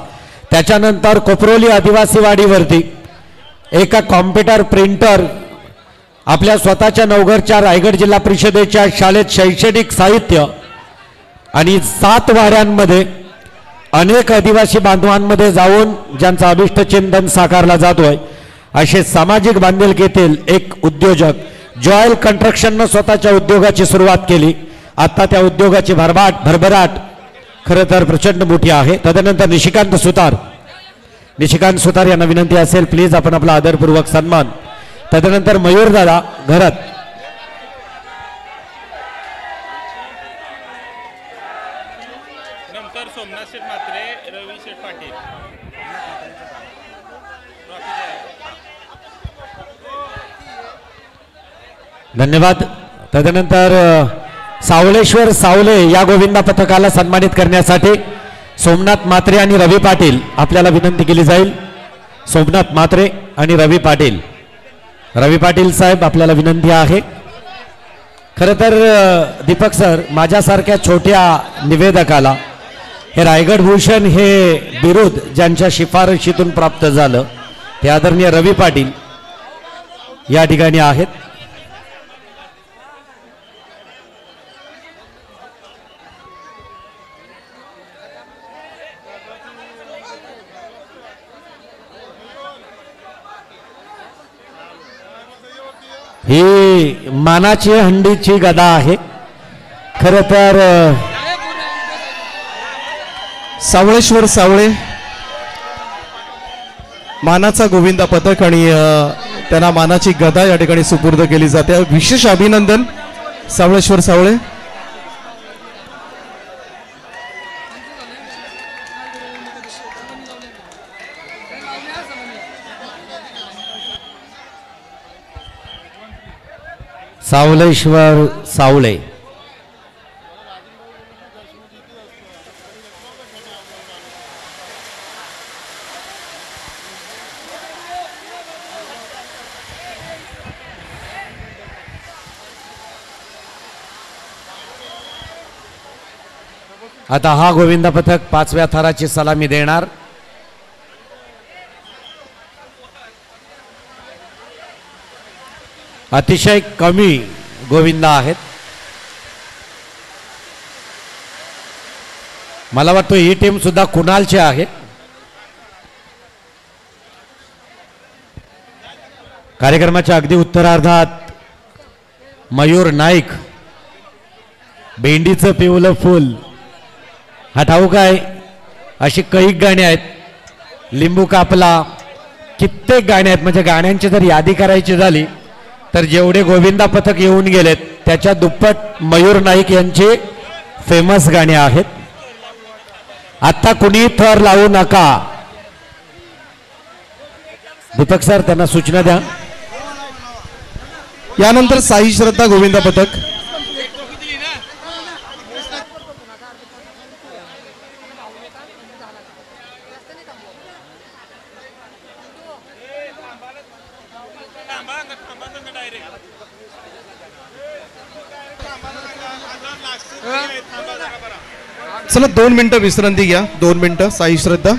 त्याच्यानंतर कोपरोली आदिवासी वाडीवरती एका कॉम्प्युटर प्रिंटर, आपल्या स्वतःच्या नवघरच्या रायगड जिल्हा परिषदेच्या शाळेत शैक्षणिक साहित्य आणि 7 वाड्यांमध्ये अनेक आदिवासी बांधवांमध्ये जाऊन ज्यांचा अभिष्ट चिंतन साकारला जातोय असे सामाजिक बांधिलकीतील एक उद्योजक जॉयल कन्स्ट्रक्शननं स्वतःच्या उद्योगाची सुरुवात केली. आता त्या उद्योगाची भरभराट खरं तर प्रचंड मोठी आहे. तदनंतर निशिकांत सुतार यांना विनंती असेल प्लीज आपण आपला आदरपूर्वक सन्मान. तदनंतर मयूरदादा घरात. धन्यवाद. तदनंतर सावळेश्वर सावले या गोविंदा पथकाला सन्मानित करण्यासाठी सोमनाथ म्हात्रे आणि रवी पाटील आपल्याला विनंती केली जाईल. सोमनाथ म्हात्रे आणि रवी पाटील. रवी पाटील साहेब आपल्याला विनंती आहे. खरं तर दीपक सर माझ्यासारख्या छोट्या निवेदकाला हे रायगड भूषण हे बिरुद ज्यांच्या शिफारशीतून प्राप्त झालं ते आदरणीय रवी पाटील या ठिकाणी आहेत. ही मानाची हंडीची गदा आहे. खरं तर सावळेश्वर सावळे मानाचा गोविंदा पथक आणि त्यांना मानाची गदा या ठिकाणी सुपूर्द केली जाते. विशेष अभिनंदन सावळेश्वर सावळे. सावलेश्वर सावळे. आता हा गोविंदा पथक 5व्या थराची सलामी देणार. अतिशय कमी गोविंदा आहेत. मला वाटतं ही टीम सुद्धा कुणालची आहे. कार्यक्रमाच्या अगदी उत्तरार्धात मयूर नाईक, भेंडीचं पिवलं फुल, हा ठाऊक आहे. अशी कैक गाणी आहेत. लिंबू कापला, कित्येक गाणी आहेत. म्हणजे गाण्यांची जर यादी करायची झाली तर जेवढे गोविंदा पथक येऊन गेलेत त्याच्या दुप्पट मयूर नाईक यांची फेमस गाणी आहेत. आता कुणी थर लावू नका. दीपक सर त्यांना सूचना द्या. यानंतर साई श्रद्धा गोविंदा पथक. चला 2 मिनिटं विश्रांती घ्या. 2 मिनिटं. साई श्रद्धा.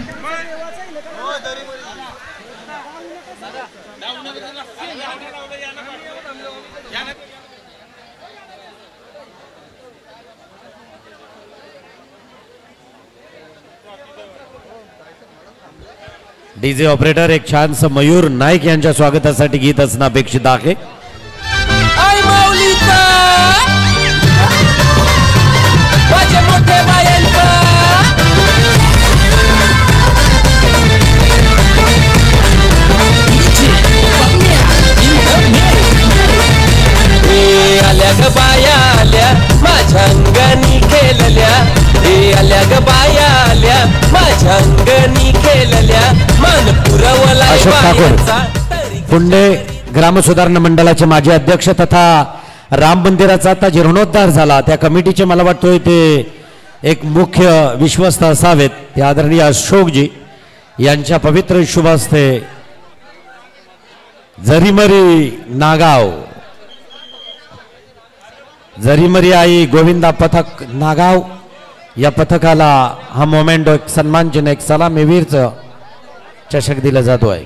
डीजे ऑपरेटर एक छानस मयूर नाईक यांच्या स्वागतासाठी गीत असणं अपेक्षित आहे. आल्या ग बाया आल्या माझ्या अंगणी खेळल्या. आल्या ग बाया आल्या माझ्या अंगणी खेळल्या. मान पुरवला अशोक ठाकूर पुंडे ग्रामसुधारणा मंडळाचे माजी अध्यक्ष तथा राम मंदिराचा आता जीर्णोद्धार झाला त्या कमिटीचे मला वाटतोय ते एक मुख्य विश्वस्त असावेत ते आदरणीय अशोकजी यांच्या पवित्र शुभ हस्ते जरीमरी नागाव, जरीमरी आई गोविंदा पथक नागाव या पथकाला हा मोमेंटो एक सन्मानचिन्ह एक सलामीवीरचं चषक दिला जातो आहे.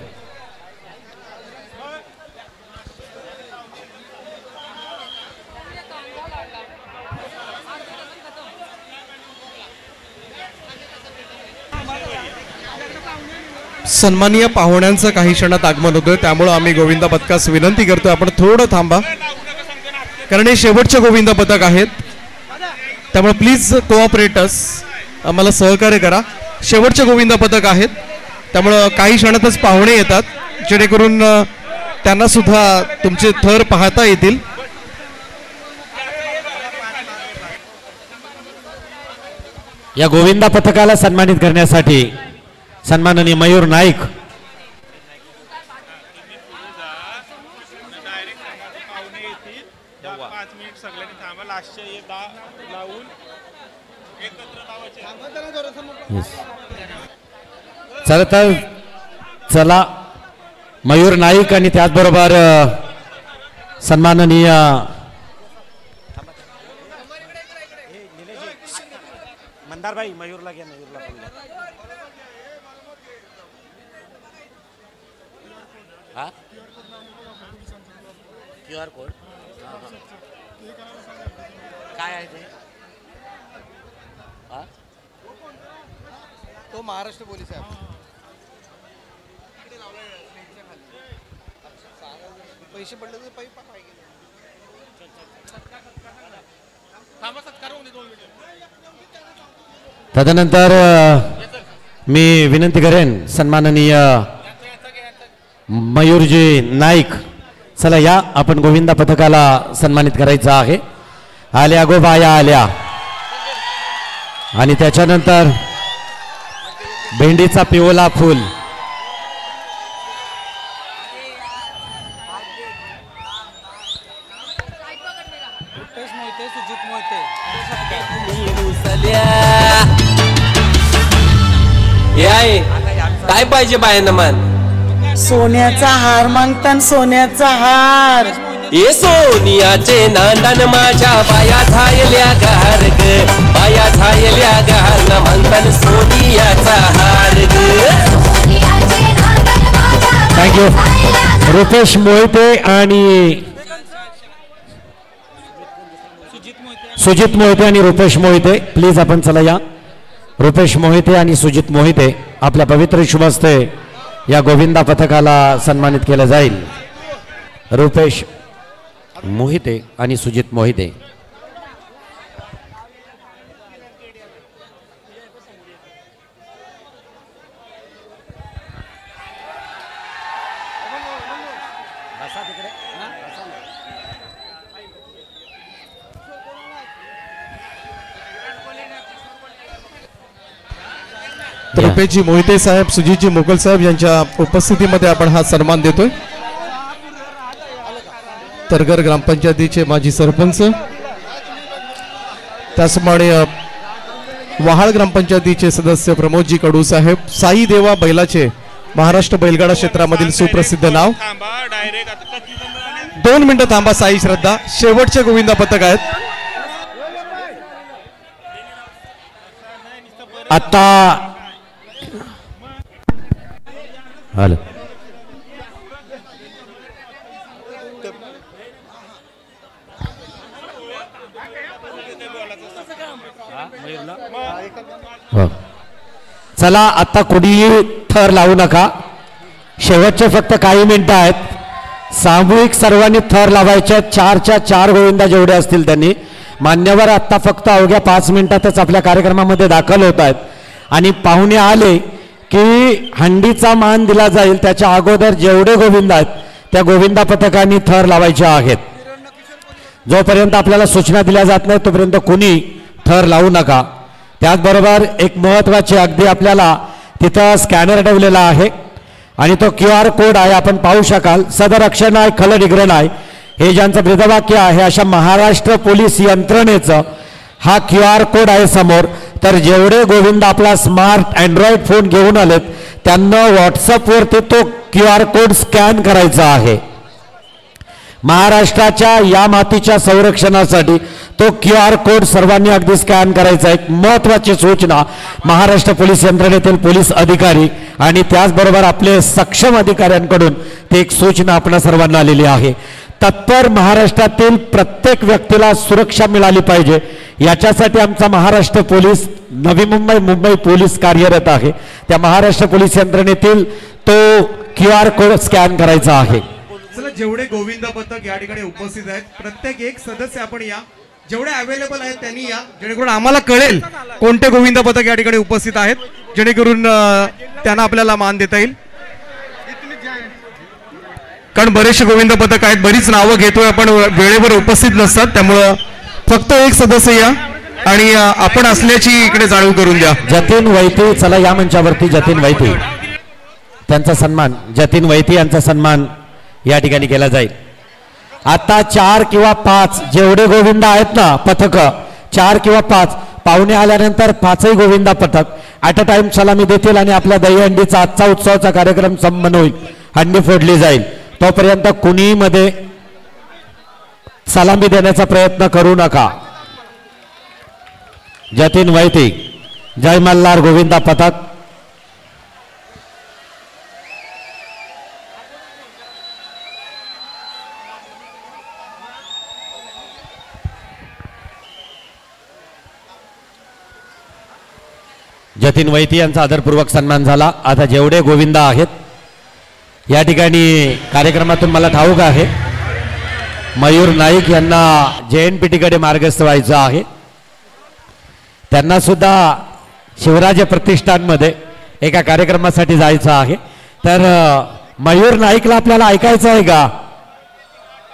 सन्माननीय पाहुण्यांचं काही क्षणात आगमन होतोय त्यामुळे आम्ही गोविंदा पथकास विनंती करतोय आपण थोडं थांबा कारण हे शेवटचे गोविंदा पथक आहेत. त्यामुळे प्लीज कोऑपरेटर्स आम्हाला सहकार्य करा. शेवटचे गोविंदा पथक आहेत त्यामुळं काही क्षणातच पाहुणे येतात जेणेकरून त्यांना सुद्धा तुमचे थर पाहता येतील. या गोविंदा पथकाला सन्मानित करण्यासाठी सन्माननीय मयूर नाईक चला तर चला मयूर नाईक आणि त्याचबरोबर सन्माननीय मंदारबाई मयूरला घ्या. मयूरला QR कोड काय आहे ते? तो महाराष्ट्र पोलीस आहे. पैसे पडले तर पैसे तदनंतर मी विनंती करेन सन्माननीय मयूरजी नाईक चला या आपण गोविंदा पथकाला सन्मानित करायचं आहे. आल्या गो बाया आल्या आणि त्याच्यानंतर भेंडीचा पिवला फूल काय पाहिजे बायांना मान सोन्याचा हार मागतान सोन्याचा हार ये सोनियाचे नांदन माझ्या बाया झायल्या गार ग बाया झायल्या गार न म्हणतान सोनियाचा हार ग. थँक्यू रुपेश मोहिते आणि सुजित मोहिते आणि रुपेश मोहिते प्लीज आपण चला या. रुपेश मोहिते आणि सुजित मोहिते आपल्या पवित्र शुभ हस्ते या गोविंदा पथकाला सन्मानित केलं जाईल. रुपेश मोहिते आणि सुजित मोहिते. रुपेशजी मोहिते साहेब, सुजितजी मोगल साहेब यांच्या उपस्थितीमध्ये आपण हा सन्मान देतोय. तरगर ग्रामपंचायतीचे माजी सरपंच, त्याचप्रमाणे वहाळ ग्रामपंचायतीचे सदस्य प्रमोदजी कडू साहेब, साई देवा बैलाचे महाराष्ट्र बैलगाडा क्षेत्रामधील सुप्रसिद्ध नाव. 2 मिनिटं थांबा साई श्रद्धा. शेवटचे गोविंदा पथक आहेत. आता हॅलो चला आता कुणीही थर लावू नका. शेवटचे फक्त काही मिनिटं आहेत. सामूहिक सर्वांनी थर लावायचे. 4च्या 4 गोविंदा जेवढे असतील त्यांनी. मान्यवर आत्ता फक्त अवघ्या 5 मिनिटातच आपल्या कार्यक्रमामध्ये दाखल होत आहेत आणि पाहुणे आले की हंडीचा मान दिला जाईल. त्याच्या अगोदर जेवढे गोविंद आहेत त्या गोविंदा पथकांनी थर लावायचे आहेत. जोपर्यंत आपल्याला सूचना दिल्या जात नाही तोपर्यंत कुणी थर लावू नका. त्याचबरोबर एक महत्त्वाचे अगदी आपल्याला तिथं स्कॅनर ठेवलेला आहे आणि तो QR कोड आहे. आपण पाहू शकाल. सदरक्षण आहे खलनिग्रहण आहे हे ज्यांचं ब्रीदवाक्य आहे अशा महाराष्ट्र पोलीस यंत्रणेचं हा QR कोड आहे समोर. तर जेवढे गोविंद आपला स्मार्ट अँड्रॉइड फोन घेऊन आलेत त्यांना व्हॉट्सअपवरती तो QR कोड स्कॅन करायचा आहे. महाराष्ट्राच्या या मातीच्या संरक्षणासाठी तो QR कोड सर्वांनी अगदी स्कॅन करायचा. एक महत्त्वाची सूचना महाराष्ट्र पोलीस यंत्रणेतील पोलीस अधिकारी आणि त्याचबरोबर आपले सक्षम अधिकाऱ्यांकडून ती एक सूचना आपल्या सर्वांना आलेली आहे. तत्पर महाराष्ट्रातील प्रत्येक व्यक्तीला सुरक्षा मिळाली पाहिजे याच्यासाठी आमचा महाराष्ट्र पोलीस नवी मुंबई मुंबई पोलीस कार्यरत आहे. त्या महाराष्ट्र पोलीस यंत्रणेतील तो QR कोड स्कॅन करायचा आहे. चला जेवढे गोविंदा पथक या ठिकाणी उपस्थित आहेत प्रत्येक एक सदस्य आपण या. जेवढे अवेलेबल आहेत त्यांनी या जेणेकरून आम्हाला कळेल कोणते गोविंदा पथक या ठिकाणी उपस्थित आहेत जेणेकरून त्यांना आपल्याला मान देता येईल. कारण बरेचसे गोविंदा पथक आहेत. बरीच नावं घेतोय आपण वेळेवर उपस्थित नसतात त्यामुळं फक्त एक सदस्य या आणि आपण असल्याची इकडे जाणीव करून द्या. जतीन वैती चला या मंचावरती. जतीन वैती त्यांचा सन्मान जतीन वैती यांचा सन्मान या ठिकाणी केला जाईल. आता 4 किंवा 5 जेवढे गोविंदा आहेत ना पथक 4 किंवा 5 पाहुणे आल्यानंतर 5ही गोविंदा पथक ॲट अ टाइम सलामी देतील आणि आपल्या दहीहंडीचा आजचा उत्सवाचा कार्यक्रम संपन्न होईल. हंडी फोडली जाईल. तोपर्यंत कुणीही मध्ये सलामी देण्याचा प्रयत्न करू नका. जतीन वैती जय मल्हार गोविंदा पथक. जतीन वैती यांचा आदरपूर्वक सन्मान झाला. आता जेवढे गोविंदा आहेत या ठिकाणी कार्यक्रमातून मला ठाऊक आहे मयूर नाईक यांना JNPT कडे मार्गस्थ व्हायचं आहे. त्यांना सुद्धा शिवराज प्रतिष्ठानमध्ये एका कार्यक्रमासाठी जायचं आहे. तर मयूर नाईकला आपल्याला ऐकायचं आहे का?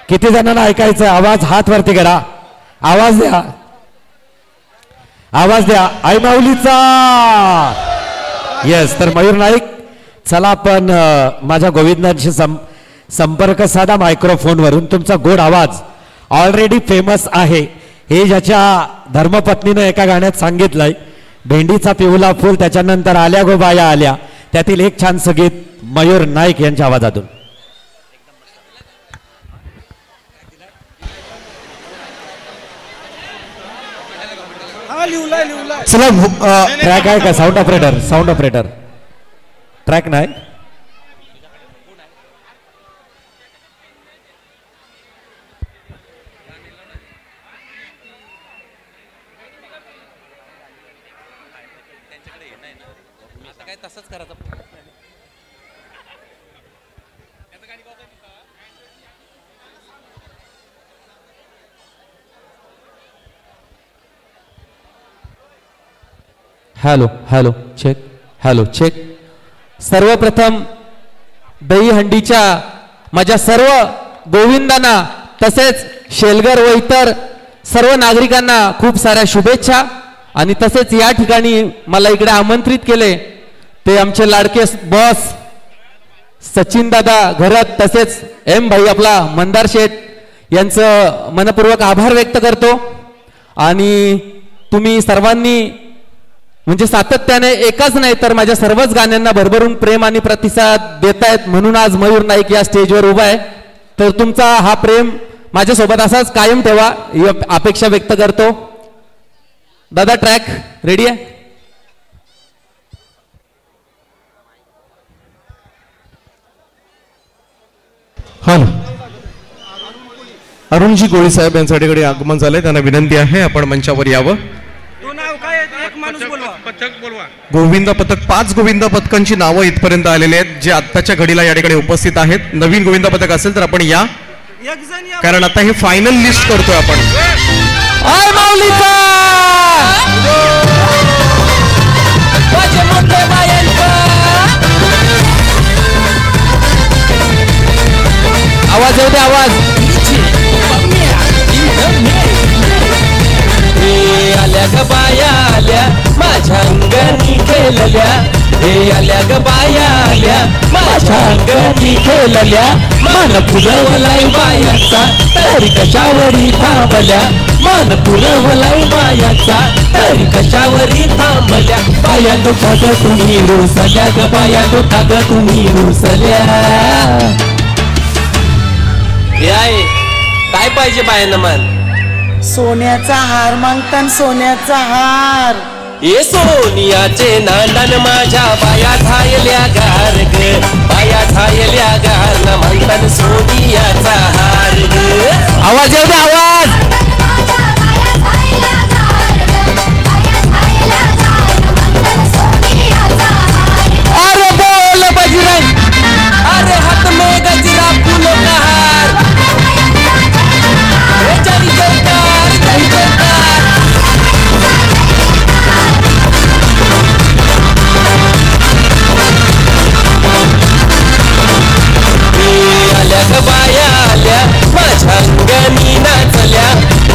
किती जणांना ऐकायचं आहे? आवाज हात वरती करा. आवाज द्या. आवाज द्या. आई माऊलीचा. येस. तर मयूर नाईक चला आपण माझ्या गोविंदांशी संपर्क साधा मायक्रोफोनवरून. तुमचा गोड आवाज ऑलरेडी फेमस आहे हे ज्याच्या धर्मपत्नीनं एका गाण्यात सांगितलंय. भेंडीचा पिवला फूल त्याच्यानंतर आल्या गो बाया आल्या त्यातील एक छान संगीत मयूर नाईक यांच्या आवाजातून. चला ट्रॅक आहे का? Sound operator. Sound operator track नाही. तसंच करायचं. Hello hello check, hello check. सर्वप्रथम दहीहंडीच्या माझ्या सर्व गोविंदांना तसेच शेलगर व इतर सर्व नागरिकांना खूप साऱ्या शुभेच्छा. आणि तसेच या ठिकाणी मला इकडे आमंत्रित केले ते आमचे लाडके बॉस सचिन दादा घरत तसेच एम भाई आपला मंदार शेठ यांचं मनपूर्वक आभार व्यक्त करतो. आणि तुम्ही सर्वांनी म्हणजे सातत्याने एकच नाही तर माझ्या सर्वच गाण्यांना भरभरून प्रेम आणि प्रतिसाद देतायत म्हणून आज मयूर नाईक या स्टेजवर उभा आहे. तर तुमचा हा प्रेम माझ्यासोबत असाच कायम ठेवा ही अपेक्षा व्यक्त करतो. दादा ट्रॅक रेडी आहे. हॅलो. अरुणजी गोळी साहेब यांच्या ठिकाणी आगमन झालंय. त्यांना विनंती आहे आपण मंचावर यावं. गोविंद पथक 5 गोविंद पथकांची नावं इथपर्यंत आलेली आहेत जे आत्ताच्या घडीला या ठिकाणी उपस्थित आहेत. नवीन गोविंद पथक असेल तर आपण या, कारण आता हे फायनल लिस्ट करतोय आपण. आवाज येऊ दे आवाज. आल्या ग बाया आल्या माझ्या अंगणी खेळल्या. हे आल्या ग बाया आल्या माझ्या अंगणी खेळल्या. मान पुरवलाय बायाचा तरी कशावरी थांबल्या. मान पुरवलाय बायाचा तरी कशावरी थांबल्या. बाया दुखा ग तुम्ही रुसल्या ग बाया दुखा ग तुम्ही रुसल्या. याय काय पाहिजे बायांना मान. सोन्याचा हार मागतान सोन्याचा हार. ये सोनियाचे नांदन माझ्या बाया झायल्या गार ग. बाया झायल्या गार न म्हणतान सोनियाचा हार ग. आवाज येऊ दे आवाज. अरे बोल बजरंग. अरे हाथ में गजरा फूलों का हार. जय जयकार जय जयकार. आल्या ग बाया आल्या माझ्या अंगणी नाचल्या.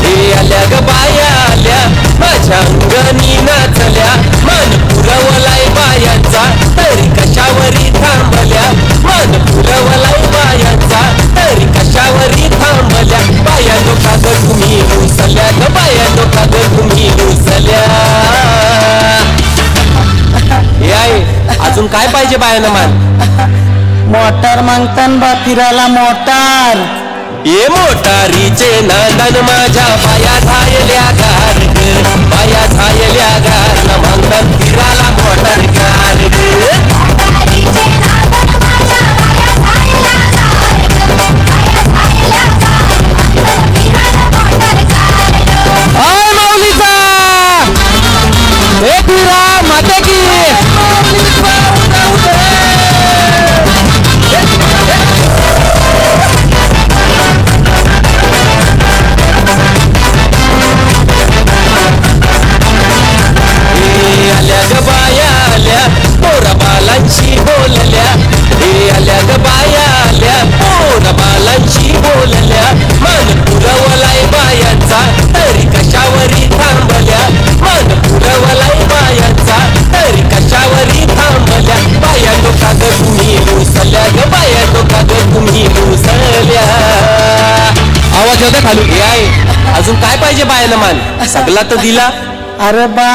हे आल्या ग बाया आल्या माझ्या अंगणी नाचल्या. मान पुरवलाय बायांचा तरी कशावरी थांबल्या. मान पुरवलाय बायांचा तरी कशावरी थांबल्या. बाया डोका ग तुम्ही रुसल्या ग बाया डोका ग तुम्ही रुसल्या. याय अजून काय पाहिजे बायानं मान. मोटार मागतान बा फिरायला मोटार. ये मोटारीचे नांदन माझ्या बाया झायल्या गार ग. बाया झायल्या गार न म्हणतात फिरायला मोटार गार ग. माता की आल्या ग बाया आल्या पोरा बालांशी बोलल्या. हे आल्या ग बाया आल्या पोरा बालांशी बोलल्या. मान पुरवलाय बायांचा तरी कशावरी थांबल्या. मान पुरवलाय बायांचा तरी कशावरी थांबल्या. बाया डोका ग तुम्ही रुसल्या ग बाया डोका ग तुम्ही रुसल्या. आवाज होता खालू याय अजून काय पाहिजे बायानं मान. सगळा तर दिला. अरे बा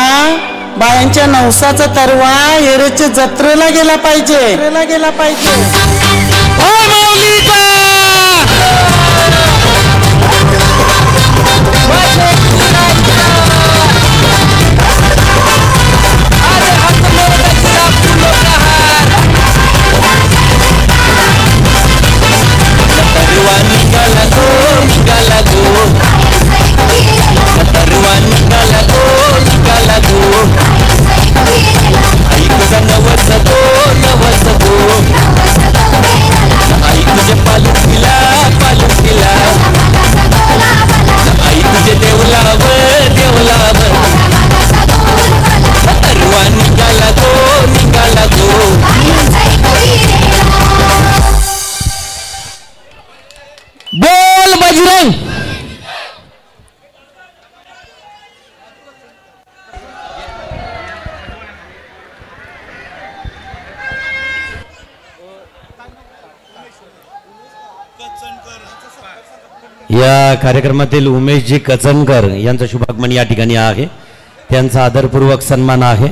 बायांच्या नवसाचा तरवा हेरेच्या जत्रेला गेला पाहिजे. गेला पाहिजे. ऐक नवस बोल बजरंग. या कार्यक्रमातील उमेशजी कचनकर यांचं शुभागमन या ठिकाणी आहे. त्यांचा आदरपूर्वक सन्मान आहे.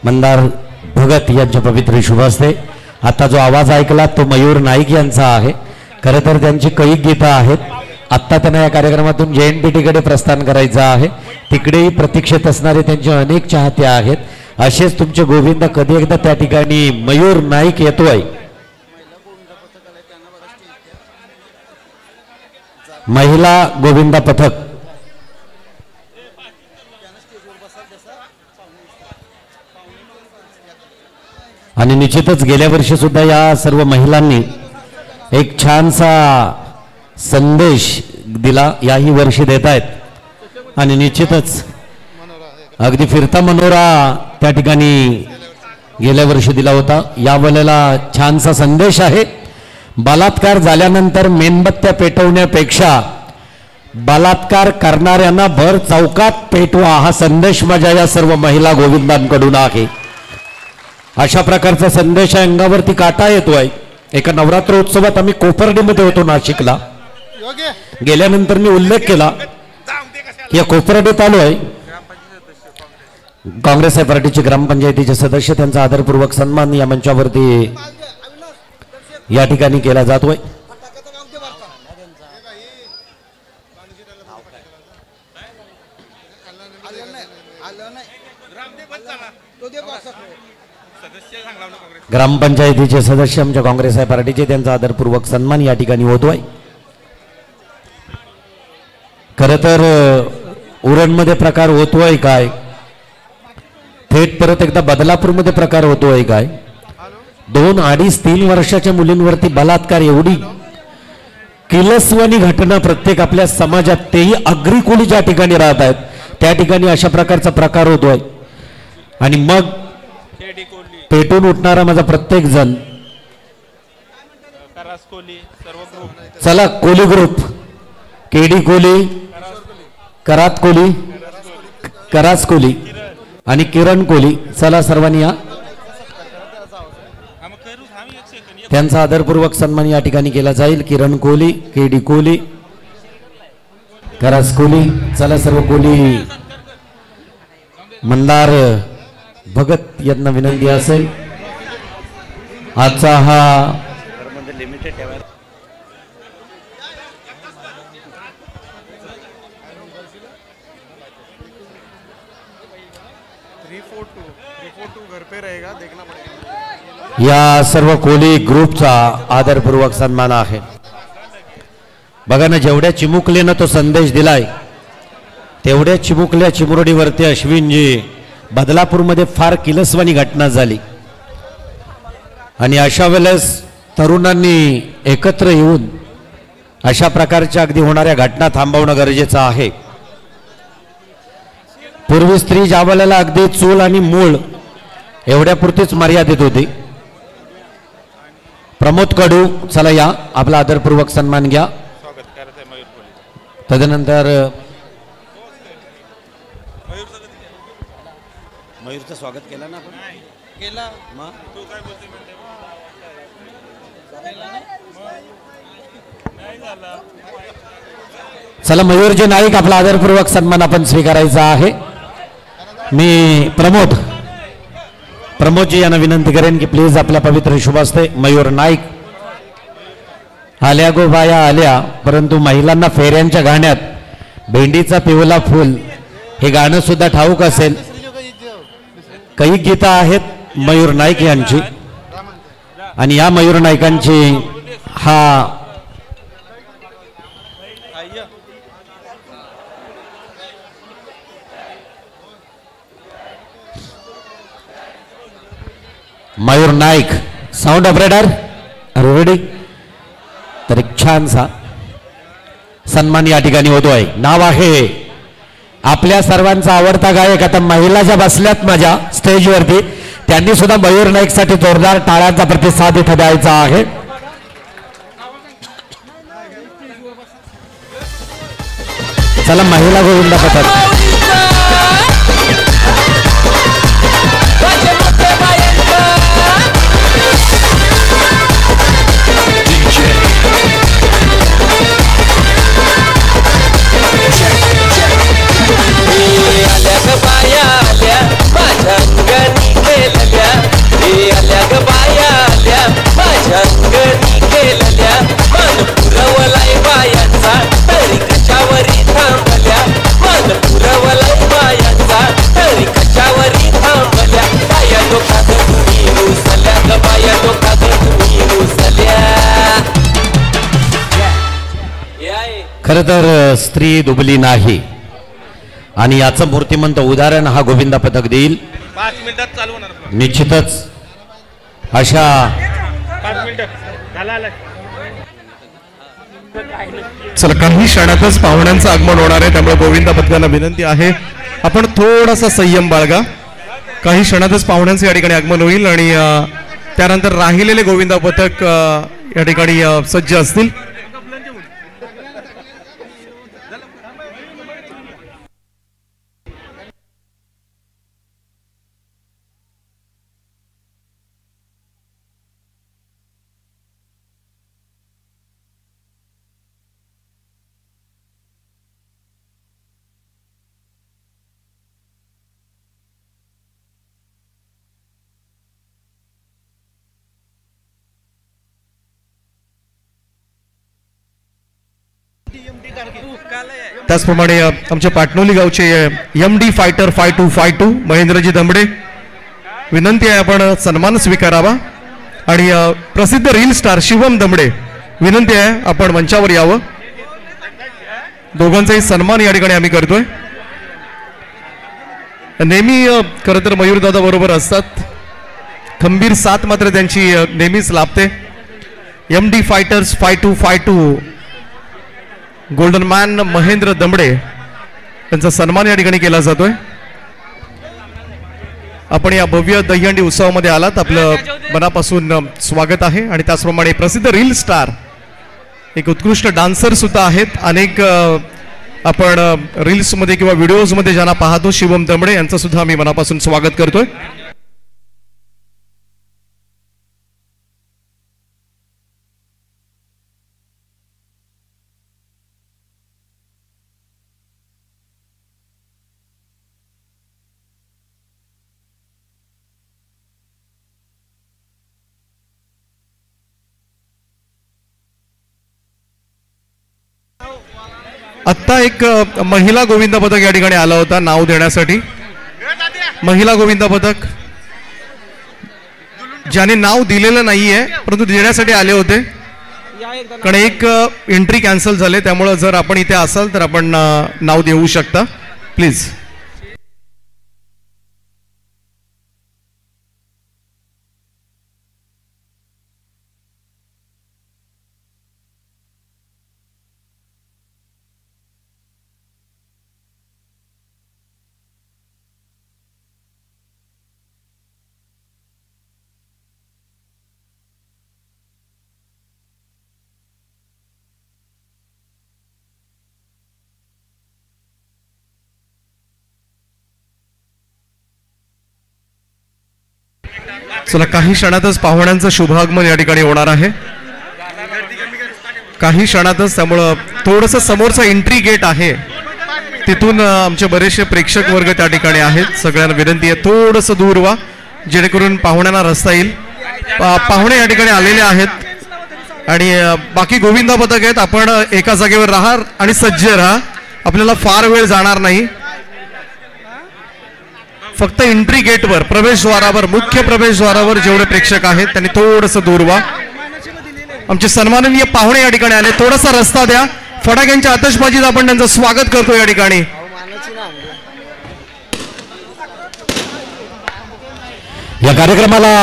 मंदार भगत यांच्या पवित्र शुभास्ते. आता जो आवाज ऐकला तो मयूर नाईक यांचा आहे. खरं तर त्यांची कैक गीतं आहेत. आत्ता त्यांना या कार्यक्रमातून JNPT प्रस्थान करायचं आहे. तिकडेही प्रतीक्षेत असणारे त्यांचे अनेक चाहते आहेत. असेच तुमचे गोविंद कधी एकदा त्या ठिकाणी मयूर नाईक येतोय. महिला गोविंदा पथक आणि निश्चितच गेल्या वर्षी सुद्धा या सर्व महिलांनी एक छानसा संदेश दिला. याही वर्षी देत आहेत आणि निश्चितच अगदी फिरता मनोरा त्या ठिकाणी गेल्या वर्षी दिला होता. या वेळेला छानसा संदेश आहे. बलात्कार झाल्यानंतर मेणबत्त्या पेटवण्यापेक्षा बलात्कार करणाऱ्यांना भर चौकात पेटवा हा संदेश माझ्या या सर्व महिला गोविंदांकडून आहे. अशा प्रकारचा संदेश अंगावरती काटा येतोय. एका नवरात्र उत्सवात आम्ही कोपर्डीमध्ये होतो नाशिकला. गेल्यानंतर मी उल्लेख केला की या कोपर्डीत आलोय. काँग्रेस पार्टीचे ग्रामपंचायतीचे सदस्य त्यांचा आदरपूर्वक सन्मान या मंचावरती या ठिकाणी केला जातोय. ग्रामपंचायतीचे सदस्य आमच्या काँग्रेस पार्टीचे त्यांचा आदरपूर्वक सन्मान या ठिकाणी होतोय. खर तर उरणमध्ये प्रकार होतोय काय, थेट परत एकदा बदलापूरमध्ये प्रकार होतोय काय. 2, 2.5, 3 वर्षाच्या मुलींवरती बलात्कार एवढी किलस्वानी घटना प्रत्येक आपल्या समाजात, तेही अग्रिकुली ज्या ठिकाणी राहत आहेत त्या ठिकाणी अशा प्रकारचा प्रकार होतोय. आणि मग पेटून उठणारा माझा प्रत्येक जण, चला कोली ग्रुप, केडी कोली, करात कोली, करास कोली आणि किरण कोली, चला सर्वांनी या. त्यांचा आदरपूर्वक सन्मान या ठिकाणी केला जाईल. किरण कोली, केडी कोली, करास कोली, चला सर्व कोली. मंदार भगत यांना विनंती असेल आजचा हा या सर्व कोली ग्रुपचा आदरपूर्वक सन्मान आहे. बघा ना, जेवढ्या चिमुकलीनं तो संदेश दिलाय तेवढ्या चिमुकल्या चिमुरडीवरती अश्विनजी बदलापूरमध्ये फार किलस्वानी घटना झाली. आणि अशा वेळेस तरुणांनी एकत्र येऊन अशा प्रकारच्या अगदी होणाऱ्या घटना थांबवणं गरजेचं आहे. पूर्वी स्त्री ज्या वेळेला अगदी चूल आणि मूळ एवढ्यापुरतीच मर्यादित होती. प्रमोद कडू, चला या, आपला आदरपूर्वक सन्मान घ्या. तदनंतर मयूरचं स्वागत केलं ना आपण, केला. चला मयूरजी नाईक, आपला आदरपूर्वक सन्मान आपण स्वीकारायचा आहे. मी प्रमोदजी यांना विनंती करेन की प्लीज आपल्या पवित्र शुभास्ते मयूर नाईक. आल्या गो बाया आल्या, परंतु महिलांना फेऱ्यांच्या गाण्यात भेंडीचा पिवला फुल हे गाणं सुद्धा ठाऊक असेल. काही गीतं आहेत मयूर नाईक यांची आणि या मयूर नाईकांची हा Mayur Naik sound operator ready. तर एक छानसा सन्मान या ठिकाणी होतोय. नाव आहे आपल्या सर्वांचा आवडता गायक, आता महिला ज्या बसल्यात माझ्या स्टेजवरती त्यांनी सुद्धा मयूर नाईक साठी जोरदार टाळ्यांचा प्रतिसाद इथे द्यायचा आहे. चला महिला गोविंदा पथक खरं तर स्त्री दुबली नाही आणि याचं मूर्तिमंत उदाहरण हा गोविंदा पथक देईल. 5 मिनिटात चालू होणार. निश्चितच अशा 5 मिनिटं चला काही क्षणातच पाहुण्यांचं आगमन होणार आहे त्यामुळे गोविंदा पथकाला विनंती आहे आपण थोडासा संयम बाळगा. काही क्षणातच पाहुण्यांचं या ठिकाणी आगमन होईल आणि त्यानंतर राहिलेले गोविंदा पथक या ठिकाणी सज्ज असतील. त्याचप्रमाणे आमच्या पाटणोली गावचे MD फायटर 5252 महेंद्रजी दमडे विनंती आहे आपण सन्मान स्वीकारावा आणि प्रसिद्ध रील स्टार शिवम दमडे विनंती आहे आपण मंचावर यावं. दोघांचाही सन्मान या ठिकाणी आम्ही करतोय. नेहमी खरं तर मयूरदादा बरोबर असतात. खंबीर साथ मात्र त्यांची नेहमीच लाभते. MD fighters 5252 golden man Mahendra Damde यांचा सन्मान या ठिकाणी केला जातोय. आपण या भव्य दहीहंडी उत्सवामध्ये आलात आपलं मनापासून स्वागत आहे. आणि त्याचप्रमाणे प्रसिद्ध रील स्टार एक उत्कृष्ट डान्सर सुद्धा आहेत. अनेक आपण रील्समध्ये किंवा व्हिडिओजमध्ये ज्यांना पाहतो शिवम दमडे यांचं सुद्धा मी मनापासून स्वागत करतोय. आत्ता एक महिला गोविंदा पथक या ठिकाणी आला होता नाव देण्यासाठी. महिला गोविंदा पथक ज्याने नाव दिलेलं नाहीये परंतु देण्यासाठी आले होते कारण एक एंट्री कॅन्सल झाले त्यामुळे जर आपण इथे असाल तर आपण नाव देऊ शकता प्लीज. चला काही क्षणातच पाहुण्यांचं शुभागमन या ठिकाणी होणार आहे. काही क्षणातच त्यामुळं थोडंसं समोरचा एंट्री गेट आहे तिथून आमचे बरेचसे प्रेक्षक वर्ग त्या ठिकाणी आहेत. सगळ्यांना विनंती आहे थोडंसं दूर व्हा जेणेकरून पाहुण्यांना रस्ता येईल. पाहुणे या ठिकाणी आलेले आहेत आणि बाकी गोविंदा पथक आहेत. आपण एका जागेवर राहा आणि सज्ज राहा. आपल्याला फार वेळ जाणार नाही. फक्त एंट्री गेटवर प्रवेशद्वारावर मुख्य प्रवेशद्वारावर जेवढे प्रेक्षक आहेत त्यांनी थोडंसं दूर व्हा. आमचे सन्माननीय पाहुणे या ठिकाणी आले. थोडासा रस्ता द्या. फटाक्यांच्या आतषबाजीत आपण त्यांचं स्वागत करतो या ठिकाणी. या कार्यक्रमाला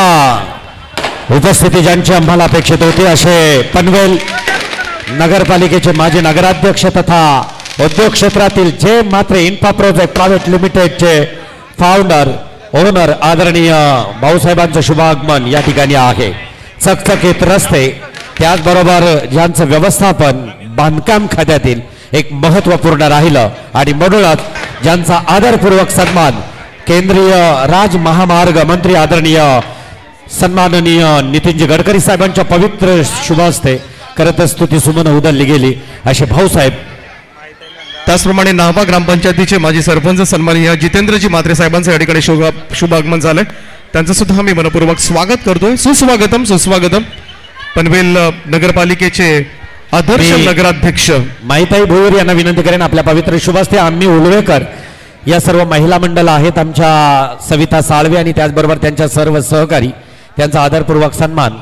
उपस्थिती ज्यांची आम्हाला अपेक्षित होती असे पनवेल नगरपालिकेचे माजी नगराध्यक्ष तथा उद्योग क्षेत्रातील जे मात्र इन्फा प्रोजेक्ट प्रायव्हेट लिमिटेडचे फाउंडर ओनर आदरणीय भाऊसाहेबांचं शुभागमन या ठिकाणी आहे. चकचकीत रस्ते त्याचबरोबर ज्यांचं व्यवस्थापन बांधकाम खात्यातील एक महत्त्वपूर्ण राहिलं आणि म्हणूनच ज्यांचा आदरपूर्वक सन्मान केंद्रीय महामार्ग मंत्री आदरणीय सन्माननीय नितीनजी गडकरी साहेबांच्या पवित्र शुभ हस्ते करत स्तुती सुमन उधळली गेली असे भाऊसाहेब. त्याचप्रमाणे नाहवा ग्रामपंचायतीचे माजी सरपंच सन्माननीय जितेंद्रजी म्हात्रे साहेबांचं या ठिकाणी शुभ आगमन झालंय. त्यांचं सुद्धा मी मनपूर्वक स्वागत करतोय. सुस्वागतम सुस्वागतम. पनवेल नगरपालिकेचे आदर्श नगराध्यक्ष माईताई भोईर यांना विनंती करेन आपल्या पवित्र शुभ हस्ते आम्ही उलवेकर या सर्व महिला मंडळ आहेत आमच्या सविता साळवे आणि त्याचबरोबर त्यांच्या सर्व सहकारी त्यांचा आदरपूर्वक सन्मान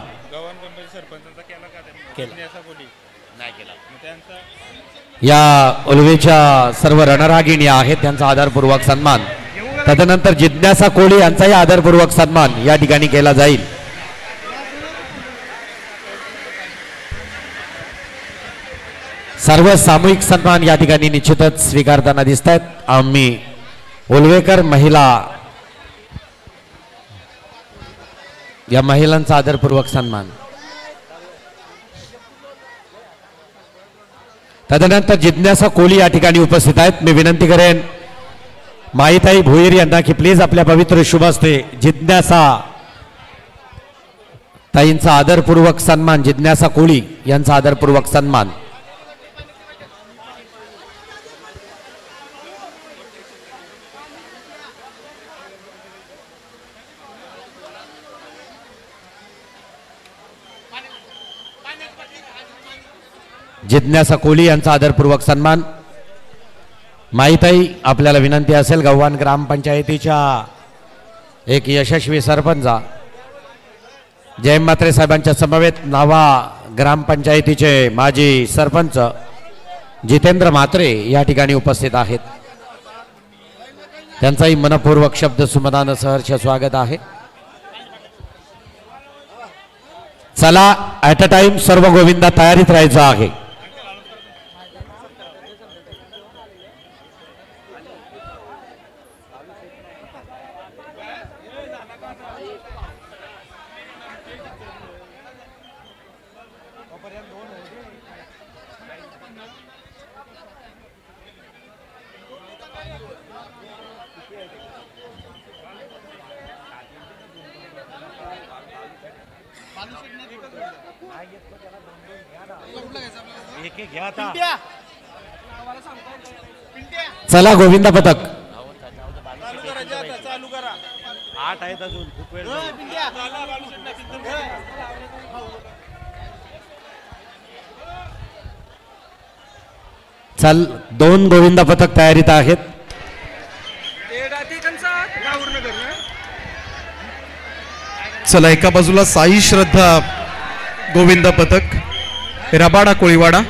या उलवेच्या सर्व रणरागिणी आहेत त्यांचा आदरपूर्वक सन्मान. तदनंतर जिज्ञासा कोळी यांचाही आदरपूर्वक सन्मान या ठिकाणी केला जाईल. सर्व सामूहिक सन्मान या ठिकाणी निश्चितच स्वीकारताना दिसत आहेत. आम्ही उलवेकर महिला या महिलांचा आदरपूर्वक सन्मान. तदनंतर जिज्ञासा कोळी या ठिकाणी उपस्थित आहेत. मी विनंती करेन माईताई भोईर यांना की प्लीज आपल्या पवित्र शुभ हस्ते जिज्ञासा ताईंचा आदरपूर्वक सन्मान जिज्ञासा कोळी यांचा आदरपूर्वक सन्मान. जिज्ञासा कोळी यांचा आदरपूर्वक सन्मान. माईताई आपल्याला विनंती असेल गव्हाण ग्रामपंचायतीच्या एक यशस्वी सरपंच जय म्हात्रे साहेबांच्या समवेत नावा ग्रामपंचायतीचे माजी सरपंच जितेंद्र म्हात्रे या ठिकाणी उपस्थित आहेत. त्यांचाही मनपूर्वक शब्द सुमनानं सहर्ष स्वागत आहे. चला ॲट अ टाइम सर्व गोविंदा तयारीत राहायचं आहे. चला गोविंदा पथक चल 2 गोविंदा पथक तयारीत आहेत. चला एका बाजूला साई श्रद्धा गोविंदा पथक रबाडा कोळीवाडा.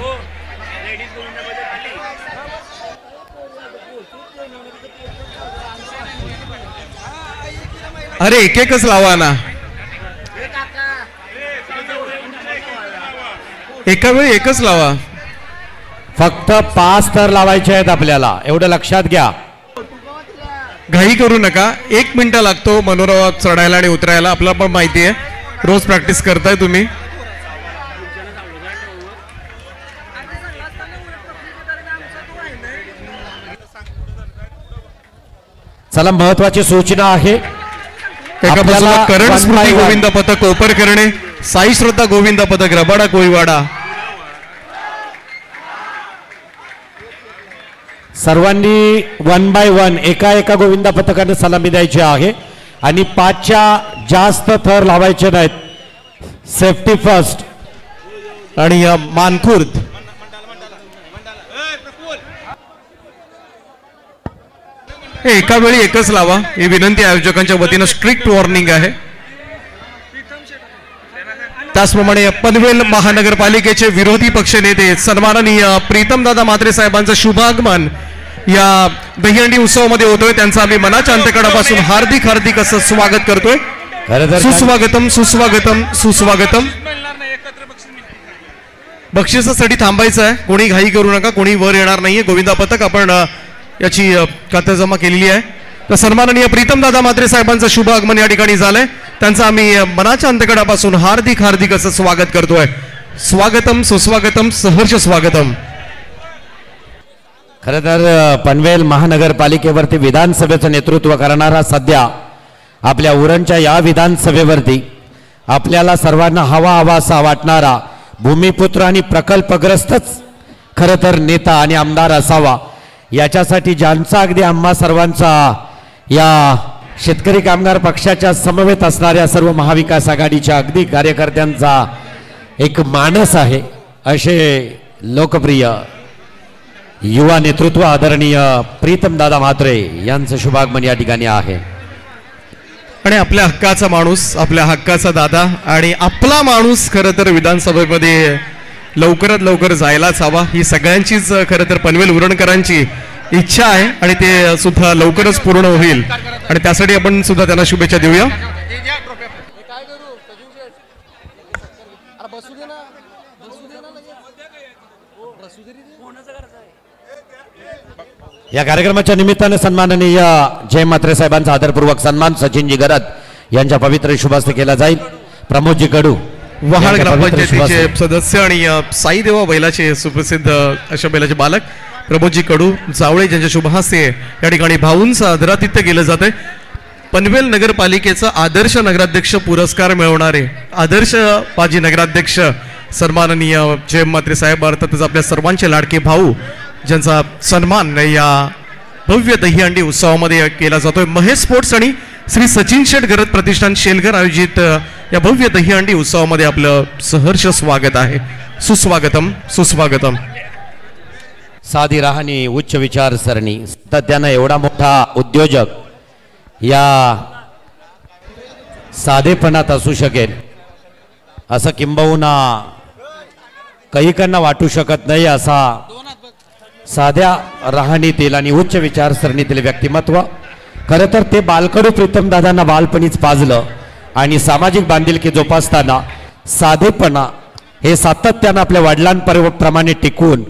अरे एक एकच लावा ना एका वेळी एकच लावा. फक्त 5 थर लावायचे आहेत आपल्याला एवढं लक्षात घ्या. घाई करू नका. 1 मिनिट लागतो मनोरा चढायला आणि उतरायला. आपल्याला पण माहिती आहे रोज प्रॅक्टिस करताय तुम्ही. चला महत्वाची सूचना आहे. एका बाजूला करण स्मृती गोविंदा पथक कोपर करणे साई श्रद्धा गोविंदा पथक रबाडा कोळीवाडा. सर्वांनी 1 बाय 1 एका गोविंदा पथकाने सलामी द्यायची आहे आणि 5च्या जास्त थर लावायचे नाहीत. Safety first. आणि या मानखुर्द एका वेळी एकच लावा ही विनंती आयोजकांच्या वतीनं स्ट्रिक्ट वॉर्निंग आहे. त्याचप्रमाणे पनवेल महानगरपालिकेचे विरोधी पक्षनेते सन्माननीय प्रीतमदादा म्हात्रे साहेबांचं शुभागमन या दहीहंडी उत्सवामध्ये होतोय. त्यांचं आम्ही मनाच्या अंतकडापासून हार्दिक हार्दिक असं स्वागत करतोय. सुस्वागतम सुस्वागतम सुस्वागतम. बक्षिसासाठी थांबायचं आहे. कोणी घाई करू नका. कोणी वर येणार नाहीये. गोविंदा पथक आपण याची खातरजमा केलेली आहे. तर सन्माननीय प्रीतमदादा म्हात्रे साहेबांचं शुभ आगमन या ठिकाणी झालंय. त्यांचं आम्ही मनाच्या अंतकडापासून हार्दिक हार्दिक असं स्वागत करतोय. स्वागतम सुस्वागतम सहर्ष स्वागतम. खरं तर पनवेल महानगरपालिकेवरती विधानसभेचं नेतृत्व करणारा सध्या आपल्या उरणच्या या विधानसभेवरती आपल्याला सर्वांना हवा असा वाटणारा भूमिपुत्र आणि प्रकल्पग्रस्तच खरं तर नेता आणि आमदार असावा, याच्यासाठी ज्यांचा अगदी आम्हा सर्वांचा या शेतकरी कामगार पक्षाच्या समवेत असणाऱ्या सर्व महाविकास आघाडीच्या अगदी कार्यकर्त्यांचा एक मानस आहे, असे लोकप्रिय युवा नेतृत्व आदरणीय प्रीतमदादा म्हात्रे यांचं शुभागमन या ठिकाणी आहे. आणि आपल्या हक्काचा माणूस, आपल्या हक्काचा दादा आणि आपला माणूस खरं तर विधानसभेमध्ये लवकरात लवकर जायलाच हवा, ही सगळ्यांचीच खरं तर पनवेल उरणकरांची इच्छा आहे आणि ते सुद्धा लवकरच पूर्ण होईल आणि त्यासाठी आपण सुद्धा त्यांना शुभेच्छा देऊया. या कार्यक्रमाच्या निमित्ताने सन्माननीय जय म्हात्रे साहेबांचा आदरपूर्वक सन्मान सचिनजी गरत यांच्या पवित्र शुभास्ते केला जाईल. प्रमोदजी कडू वहाड ग्रामपंचायतीचे सदस्य आणि साई देवा बैलाचे सुप्रसिद्ध अशा बैलाचे बालक प्रमोदजी कडू जावळे ज्यांच्या शुभहस्ते या ठिकाणी भाऊंचं आदरातिथ्य केलं जातंय. पनवेल नगरपालिकेचा आदर्श नगराध्यक्ष पुरस्कार मिळवणारे आदर्श माजी नगराध्यक्ष सन्माननीय जय म्हात्रे साहेब अर्थातच आपल्या सर्वांचे लाडके भाऊ ज्यांचा सन्मान या भव्य दहीहंडी उत्सवामध्ये केला जातोय. महेश स्पोर्ट्स आणि श्री सचिन शेठ गरत प्रतिष्ठान शेलघर आयोजित या भव्य दहीहंडी उत्सवामध्ये आपलं सहर्ष स्वागत आहे. सुस्वागतम सुस्वागतम. साधी राहणी, उच्च विचारसरणी, सातत्यानं एवढा मोठा उद्योजक या साधेपणात असू शकेल असं किंबहुना कैकांना वाटू शकत नाही. असा साध्या राहणीतील आणि उच्च विचारसरणीतील व्यक्तिमत्व खरं तर ते बालकडू प्रीतमदादांना बालपणीच पाजलं आणि सामाजिक बांधिलकी जोपासताना साधेपणा हे सातत्यानं आपल्या वडिलांप्रमाणे टिकून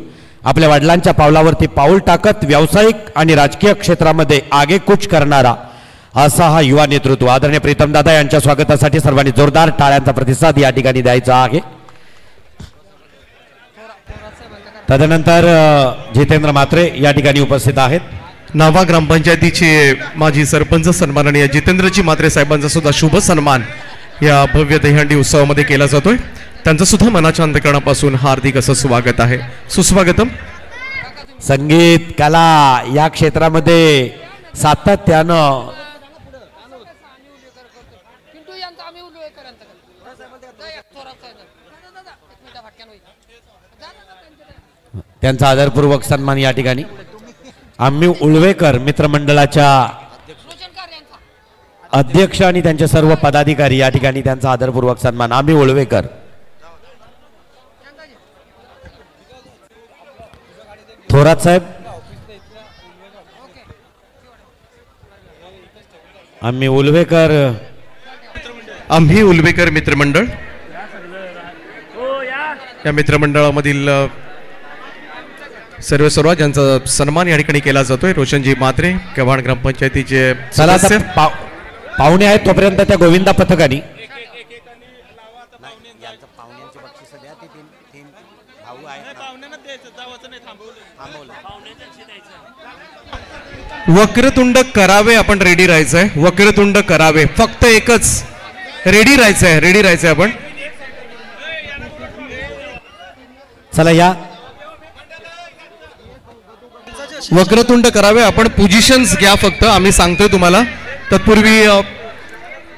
आपल्या वडिलांच्या पावलावरती पाऊल टाकत व्यावसायिक आणि राजकीय क्षेत्रामध्ये आगेकूच करणारा असा हा युवा नेतृत्व आदरणीय प्रीतमदादा यांच्या स्वागतासाठी सर्वांनी जोरदार टाळ्यांचा प्रतिसाद या ठिकाणी द्यायचा आहे. तदनंतर जितेंद्र म्हात्रे या ठिकाणी उपस्थित आहेत. नावा ग्रामपंचायतीचे माजी सरपंच सन्माननीय जितेंद्रजी म्हात्रे साहेबांचा सुद्धा शुभ सन्मान या भव्य दहीहंडी उत्सवामध्ये केला जातोय. त्यांचं सुद्धा मनाच्या अंतकरणापासून हार्दिक असं स्वागत आहे. सुस्वागतम. संगीत कला या क्षेत्रामध्ये सातत्यानं त्यांचा आदरपूर्वक सन्मान या ठिकाणी आम्ही उळवेकर मित्रमंडळाच्या अध्यक्ष आणि त्यांचे सर्व पदाधिकारी या ठिकाणी त्यांचा आदरपूर्वक सन्मान. आम्ही उळवेकर थोरात साहेब, आम्ही उल्वेकर मित्रमंडळ या मित्रमंडळामधील सर्व ज्यांचा सन्मान या ठिकाणी केला जातोय. रोशनजी म्हात्रे गव्हाण ग्रामपंचायतीचे सदस्य. पाहुणे आहेत तोपर्यंत त्या गोविंदा पथकानी वक्रतुंड करावे आपण रेडी राहायचंय. वक्रतुंड करावे फक्त एकच रेडी राहायचंय आपण. चला या वक्रतुंड करावे आपण. पोझिशन्स घ्या फक्त, आम्ही सांगतोय तुम्हाला. तत्पूर्वी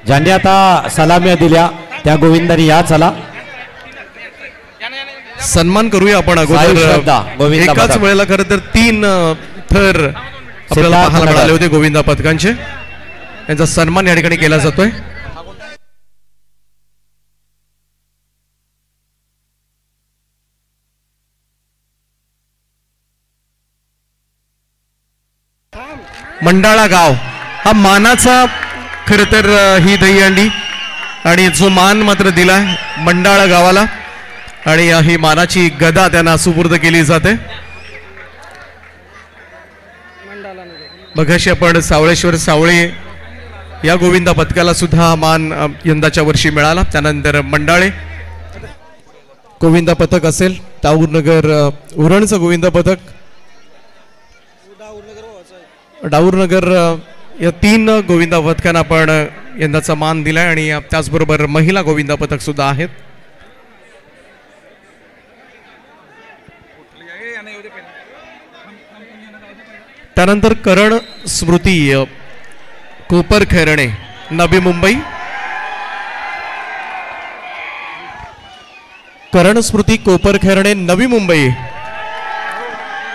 ज्यांनी आता सलाम्या दिल्या त्या गोविंदानी या. चला सन्मान करूया आपण अगोदर. एकाच वेळेला खरं तर 3 थर आपल्याला पाहायला मिळाले होते गोविंदा पथकांचे. यांचा सन्मान या ठिकाणी केला जातोय. मंडाळा गाव हा मानाचा खर तर ही दहीहंडी आणि जो मान मात्र दिला मंडाळा गावाला आणि ही मानाची गदा त्यांना सुपूर्द केली जाते. मगाशी आपण सावळेश्वर सावळे या गोविंदा पथकाला सुद्धा मान यंदाच्या वर्षी मिळाला. त्यानंतर मंडाळे गोविंदा पथक असेल, टाऊर नगर उरणचं गोविंदा पथक, डाऊरनगर या 3 गोविंदा पथकांना आपण यंदाचा मान दिलाय आणि त्याचबरोबर महिला गोविंदा पथक सुद्धा आहेत. त्यानंतर करण स्मृती कोपर खैरणे नवी मुंबई. करण स्मृती कोपर खैरणे नवी मुंबई,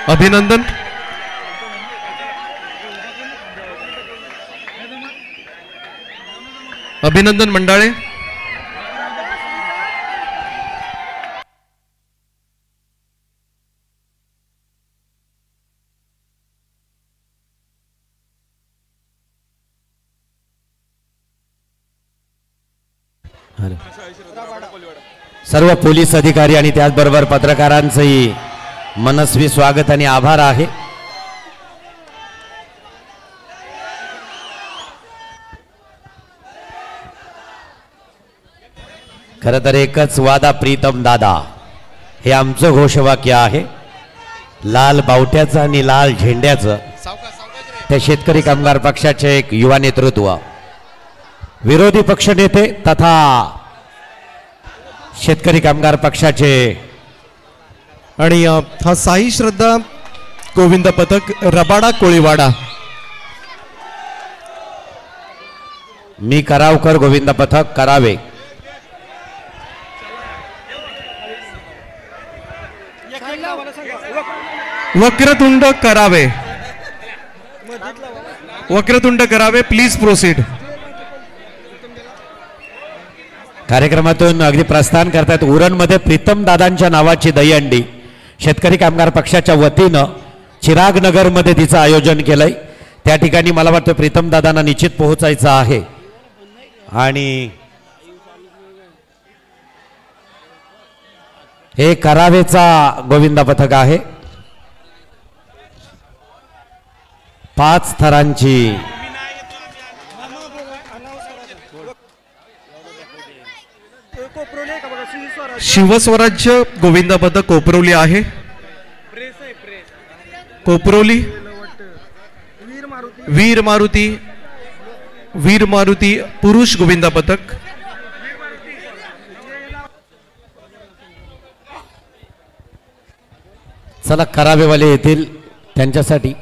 अभिनंदन. अभिनंदन मंडाळे. सर्व पोलीस अधिकारी आणि त्याचबरोबर पत्रकारांचंही मनस्वी स्वागत आणि आभार आहे. खरं तर एकच वादा प्रीतम दादा हे आमचं घोषवाक्य आहे. लाल बावट्याचं आणि लाल झेंड्याचं त्या शेतकरी कामगार पक्षाचे एक युवा नेतृत्व, विरोधी पक्षनेते तथा शेतकरी कामगार पक्षाचे आणि हा साई श्रद्धा गोविंद पथक रबाडा कोळीवाडा. मी करावकर गोविंद पथक करावे. वक्रतुंड करावे. वक्रतुंड करावे, प्लीज प्रोसीड. कार्यक्रमातून अगदी प्रस्थान करतात. उरणमध्ये प्रीतम दादांच्या नावाची दहीहंडी शेतकरी कामगार पक्षाच्या वतीनं चिराग नगर मध्ये तिचं आयोजन केलंय. त्या ठिकाणी मला वाटतं प्रीतम दादांना निश्चित पोहोचायचं आहे. आणि हे करावेचा गोविंदा पथक आहे. 5 थरांची शिवस्वराज्य गोविंदा पथक कोपरोली आहे. कोपरोली वीर मारुती पुरुष गोविंदा पथक. चला करावेवाले येतील त्यांच्यासाठी.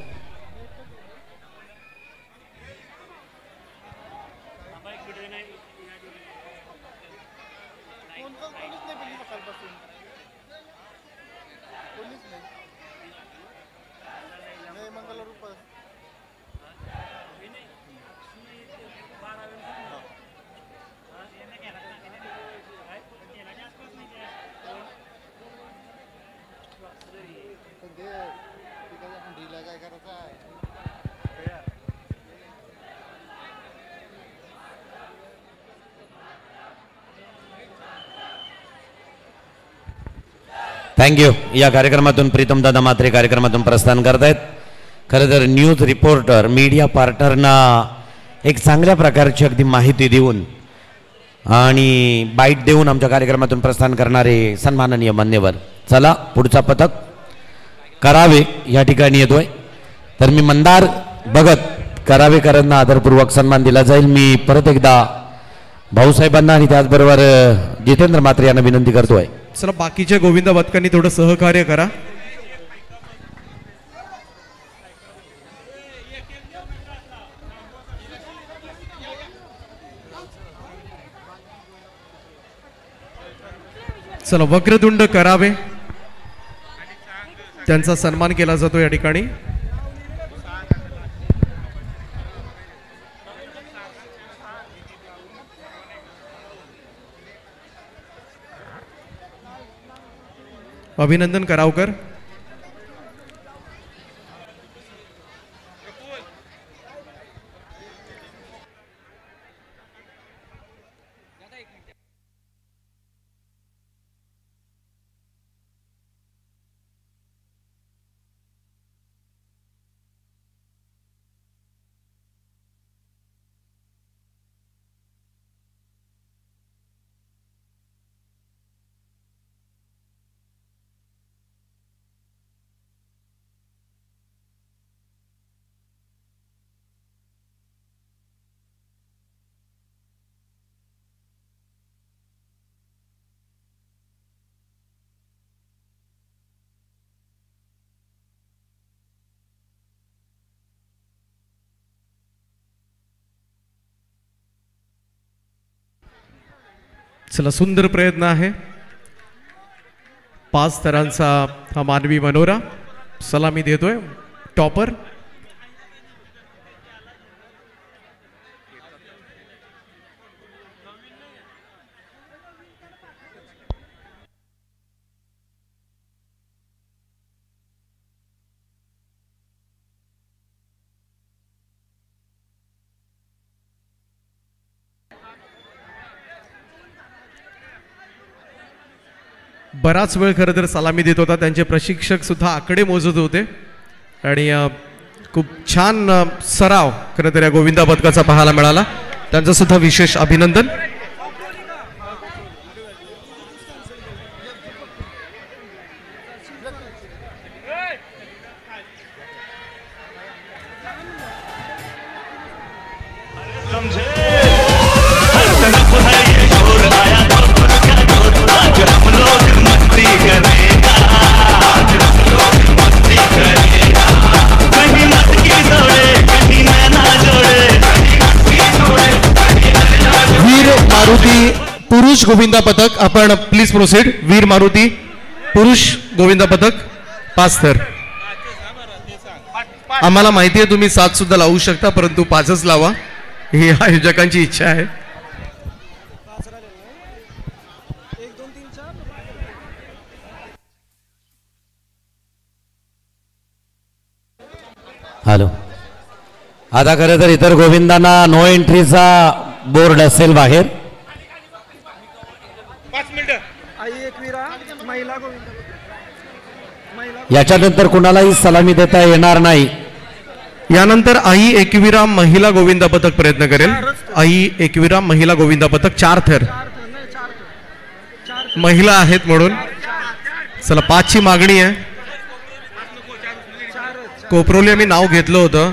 थँक्यू. या कार्यक्रमातून प्रीतम दादा मात्रे कार्यक्रमातून प्रस्थान करतायत. खरं तर न्यूज रिपोर्टर मीडिया पार्टनरना एक चांगल्या प्रकारची अगदी माहिती देऊन आणि बाईट देऊन आमच्या कार्यक्रमातून प्रस्थान करणारे सन्माननीय मान्यवर. चला पुढचा पथक करावे या ठिकाणी येतोय. तर मी मंदार भगत करावेकरांना आदरपूर्वक सन्मान दिला जाईल. मी परत एकदा भाऊसाहेबांना आणि त्याचबरोबर जितेंद्र मात्रे यांना विनंती करतोय. चला बाकीच्या गोविंदा पथकांनी थोडं सहकार्य करा. चला वक्रतुंड करावे त्यांचा सन्मान केला जातो या ठिकाणी. अभिनंदन करावकर. चला सुंदर प्रयत्न आहे. 5 थरांचा हा मानवी मनोरा सलामी देतोय टॉपर. बराच वेळ खरं तर सलामी देत होता. त्यांचे प्रशिक्षक सुद्धा आकडे मोजत होते आणि खूप छान सराव खरं तर या गोविंदा पदकाचा पाहायला मिळाला. त्यांचं सुद्धा विशेष अभिनंदन. पुरुष गोविंदा पदक आपण प्लीज प्रोसीड. वीर मारुती पुरुष गोविंदा पदक 5 थर. आम्हाला माहिती आहे तुम्ही 7 सुद्धा लावू शकता परंतु 5च लावा ही आयोजकांची इच्छा आहे. हॅलो. आता खरं तर इतर गोविंदांना नो एंट्रीचा बोर्ड असेल बाहेर. याच्यानंतर कुणालाही सलामी देता येणार नाही. यानंतर आई एकविरा महिला गोविंदा पदक प्रयत्न करेल. आई एकविरा महिला गोविंदा पदक 4 थर. महिला आहेत म्हणून चला 5 ची मागणी आहे. कोपरोली आम्ही नाव घेतलं होतं.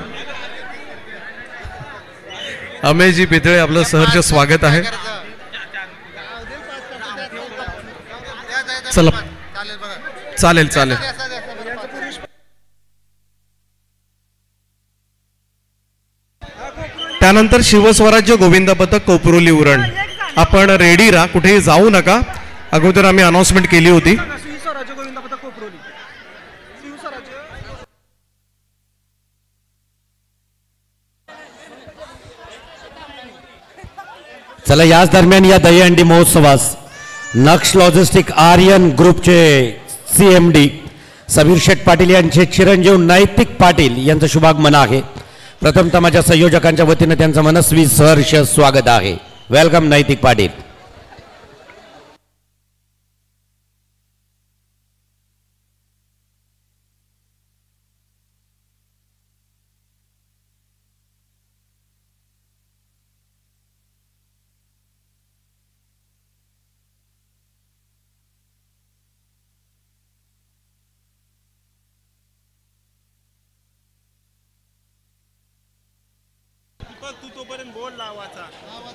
अमेशजी पितळे आपलं सहर्ष स्वागत आहे. चला चालेल चालेल. त्यानंतर शिवस्वराज्य गोविंदा पदक कोपरोली उरण. आपण रेडी राहा, कुठेही जाऊ नका. अगोदर आम्ही अनाउन्समेंट केली होती. चला याच दरम्यान या दहीहंडी महोत्सवास नक्ष लॉजिस्टिक आर्यन ग्रुपचे CMD समीर शेठ पाटील यांचे चिरंजीव नैतिक पाटील यांचं शुभागमन आहे. प्रथमतः माझ्या संयोजकांच्या वतीने त्यांचं मनस्वी सहर्ष स्वागत आहे. वेलकम नैतिक पाटील.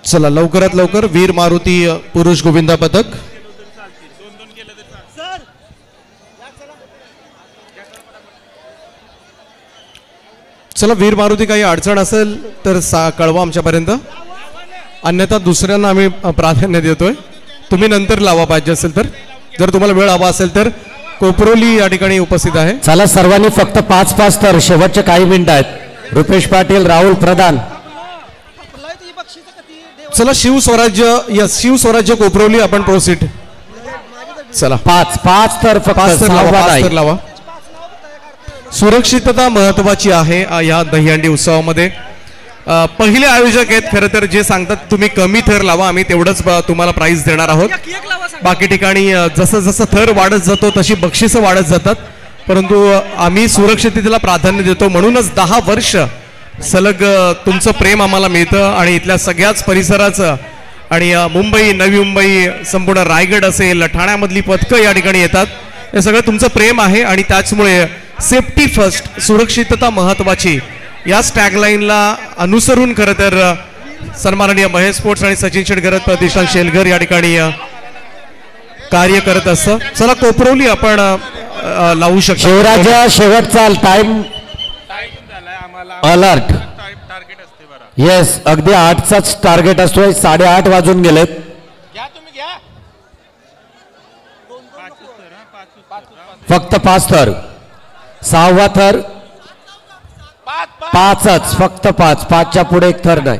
चला लवकरात लवकर वीर मारुती पुरुष गोविंदा पदक. चला वीर मारुती काही अडचण असेल तर कळवा आमच्यापर्यंत, अन्यथा दुसऱ्यांना आम्ही प्राधान्य देतोय. तुम्ही नंतर लावा पाहिजे असेल तर. जर तुम्हाला वेळ हवा असेल तर कोपरोली या ठिकाणी उपस्थित आहे. चला सर्वांनी फक्त 5-5 तर शेवटचे काही मिनिट आहेत. रुपेश पाटील, राहुल प्रधान. चला शिवस्वराज्य कोपरोली आपण प्रोसीड. चला 5 तर फक्त 5 तर लावा. सुरक्षितता महत्वाची आहे या दहीहंडी उत्सवामध्ये. पहिले आयोजक आहेत खरं तर जे सांगतात तुम्ही कमी थर लावा, आम्ही तेवढंच तुम्हाला प्राइस देणार आहोत. बाकी ठिकाणी जसं जसं थर वाढत जातो तशी बक्षिसं वाढत जातात, परंतु आम्ही सुरक्षिततेला प्राधान्य देतो. म्हणूनच 10 वर्ष सलग तुमचं प्रेम आम्हाला मिळतं आणि इथल्या सगळ्याच परिसराचं आणि मुंबई, नवी मुंबई, संपूर्ण रायगड असेल, ठाण्यामधली पथकं या ठिकाणी येतात. हे सगळं तुमचं प्रेम आहे आणि त्याचमुळे सेफ्टी फर्स्ट, सुरक्षितता महत्वाची याच टॅगलाईनला अनुसरून खरं तर सन्माननीय महेश स्पोर्ट्स आणि सचिन शेटगरज प्रतिष्ठान शेलघर या ठिकाणी कार्य करत असतं. चला कोपरोली आपण लावू शकतो. शिवराजा शेवटचा टाइम अलर्ट. येस, अगदी 8चाच टार्गेट असतोय. 8:30 वाजून गेलेत. फक्त 5 थर. 6वा थर 5च, फक्त 5. 5च्या पुढे एक थर नाही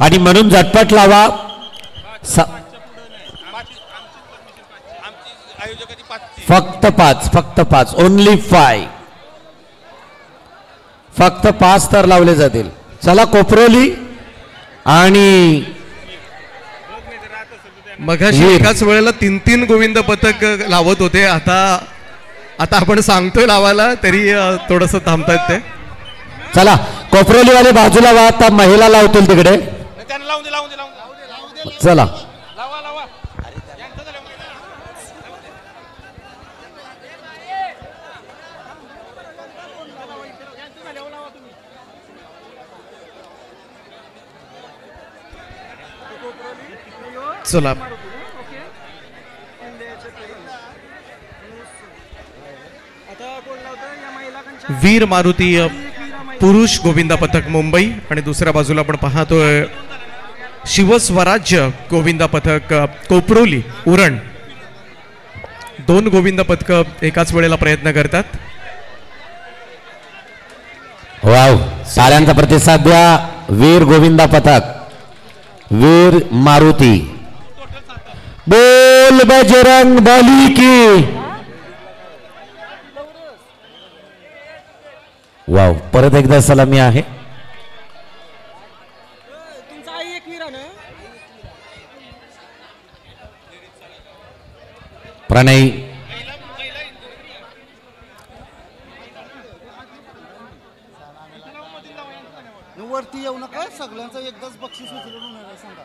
आणि म्हणून झटपट लावा. फक्त 5, फक्त 5, ओनली 5. फक्त 5 थर लावले जातील. चला कोपरोली आणि मगाशी एकाच वेळेला 3 गोविंद पथक लावत होते. आता आपण सांगतोय लावायला तरी थोडस थांबतायत ते. चला कोपरोलीवाले बाजूला वा. आता महिला लावतील तिकडे. चला चला वीर मारुती पुरुष गोविंदा पथक मुंबई आणि दुसऱ्या बाजूला आपण पाहतोय शिवस्वराज्य गोविंदा पथक कोपरोली उरण. 2 गोविंदा पथक एकाच वेळेला प्रयत्न करतात. वाव, साऱ्यांचा प्रतिसाद द्या. वीर गोविंदा पथक, वीर मारुती. बोल बजरंग बली की. वाव, परत एकदा सलामी आहे. प्रणय वरती येऊ नका. सगळ्यांचं एकदाच बक्षीस उचलून सांगा.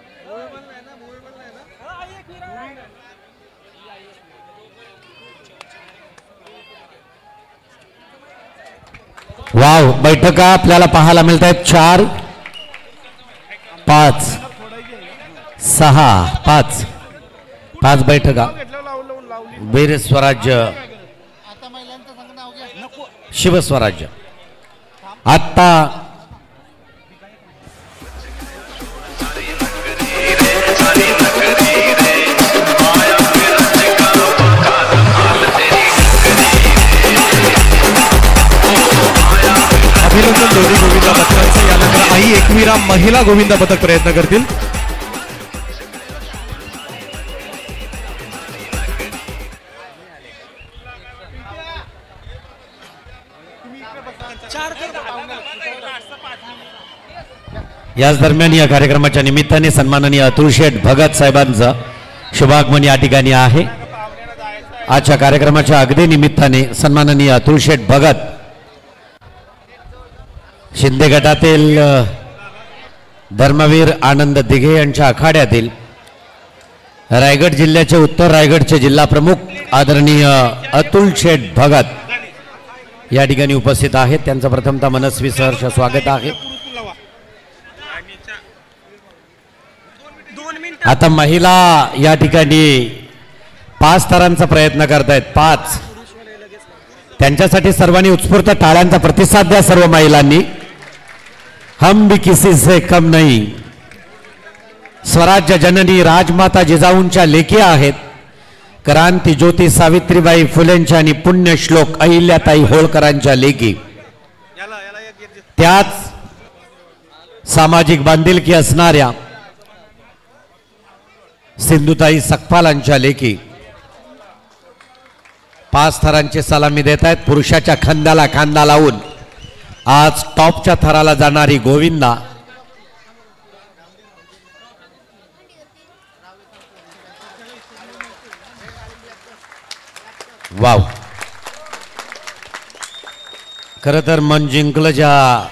वाव, बैठका आपल्याला पाहायला मिळत आहेत. 4, 5, 6, 5 बैठका. वीर स्वराज्य शिवस्वराज्य. आता अभिनंदन दोन्ही गोविंदा पथकांचं. यानंतर आई एकविरा महिला गोविंदा पथक प्रयत्न करतील. याच दरम्यान या कार्यक्रमाच्या निमित्ताने सन्माननीय अतुल शेठ भगत साहेबांचं शुभागमन या ठिकाणी आहे. आजच्या कार्यक्रमाच्या अगदी निमित्ताने सन्माननीय अतुल शेठ भगत शिंदे गटातील धर्मवीर आनंद दिघे यांच्या आखाड्यातील रायगड जिल्ह्याचे उत्तर रायगडचे जिल्हा प्रमुख आदरणीय अतुल शेठ भगत या ठिकाणी उपस्थित आहेत. त्यांचं प्रथमतः मनस्वी सहर्ष स्वागत आहे. आता महिला या ठिकाणी 5 थरांचा प्रयत्न करतायत. 5 त्यांच्यासाठी सर्वांनी उत्स्फूर्त टाळ्यांचा प्रतिसाद द्या. सर्व महिलांनी. हम भी किसी से कम नहीं. स्वराज्य जननी राजमाता जिजाऊंच्या लेखी आहेत. क्रांती ज्योती सावित्रीबाई फुलेंच्या आणि पुण्यश्लोक अहिल्याताई होळकरांच्या लेखी. त्याच सामाजिक बांधिलकी असणाऱ्या सिंधुताई सकपालांच्या लेखी 5 थरांची सलामी देत आहेत. पुरुषाच्या खांद्याला खांदा लावून आज टॉपच्या थराला जाणारी गोविंदा वाव. खर तर मन जिंकलं. ज्या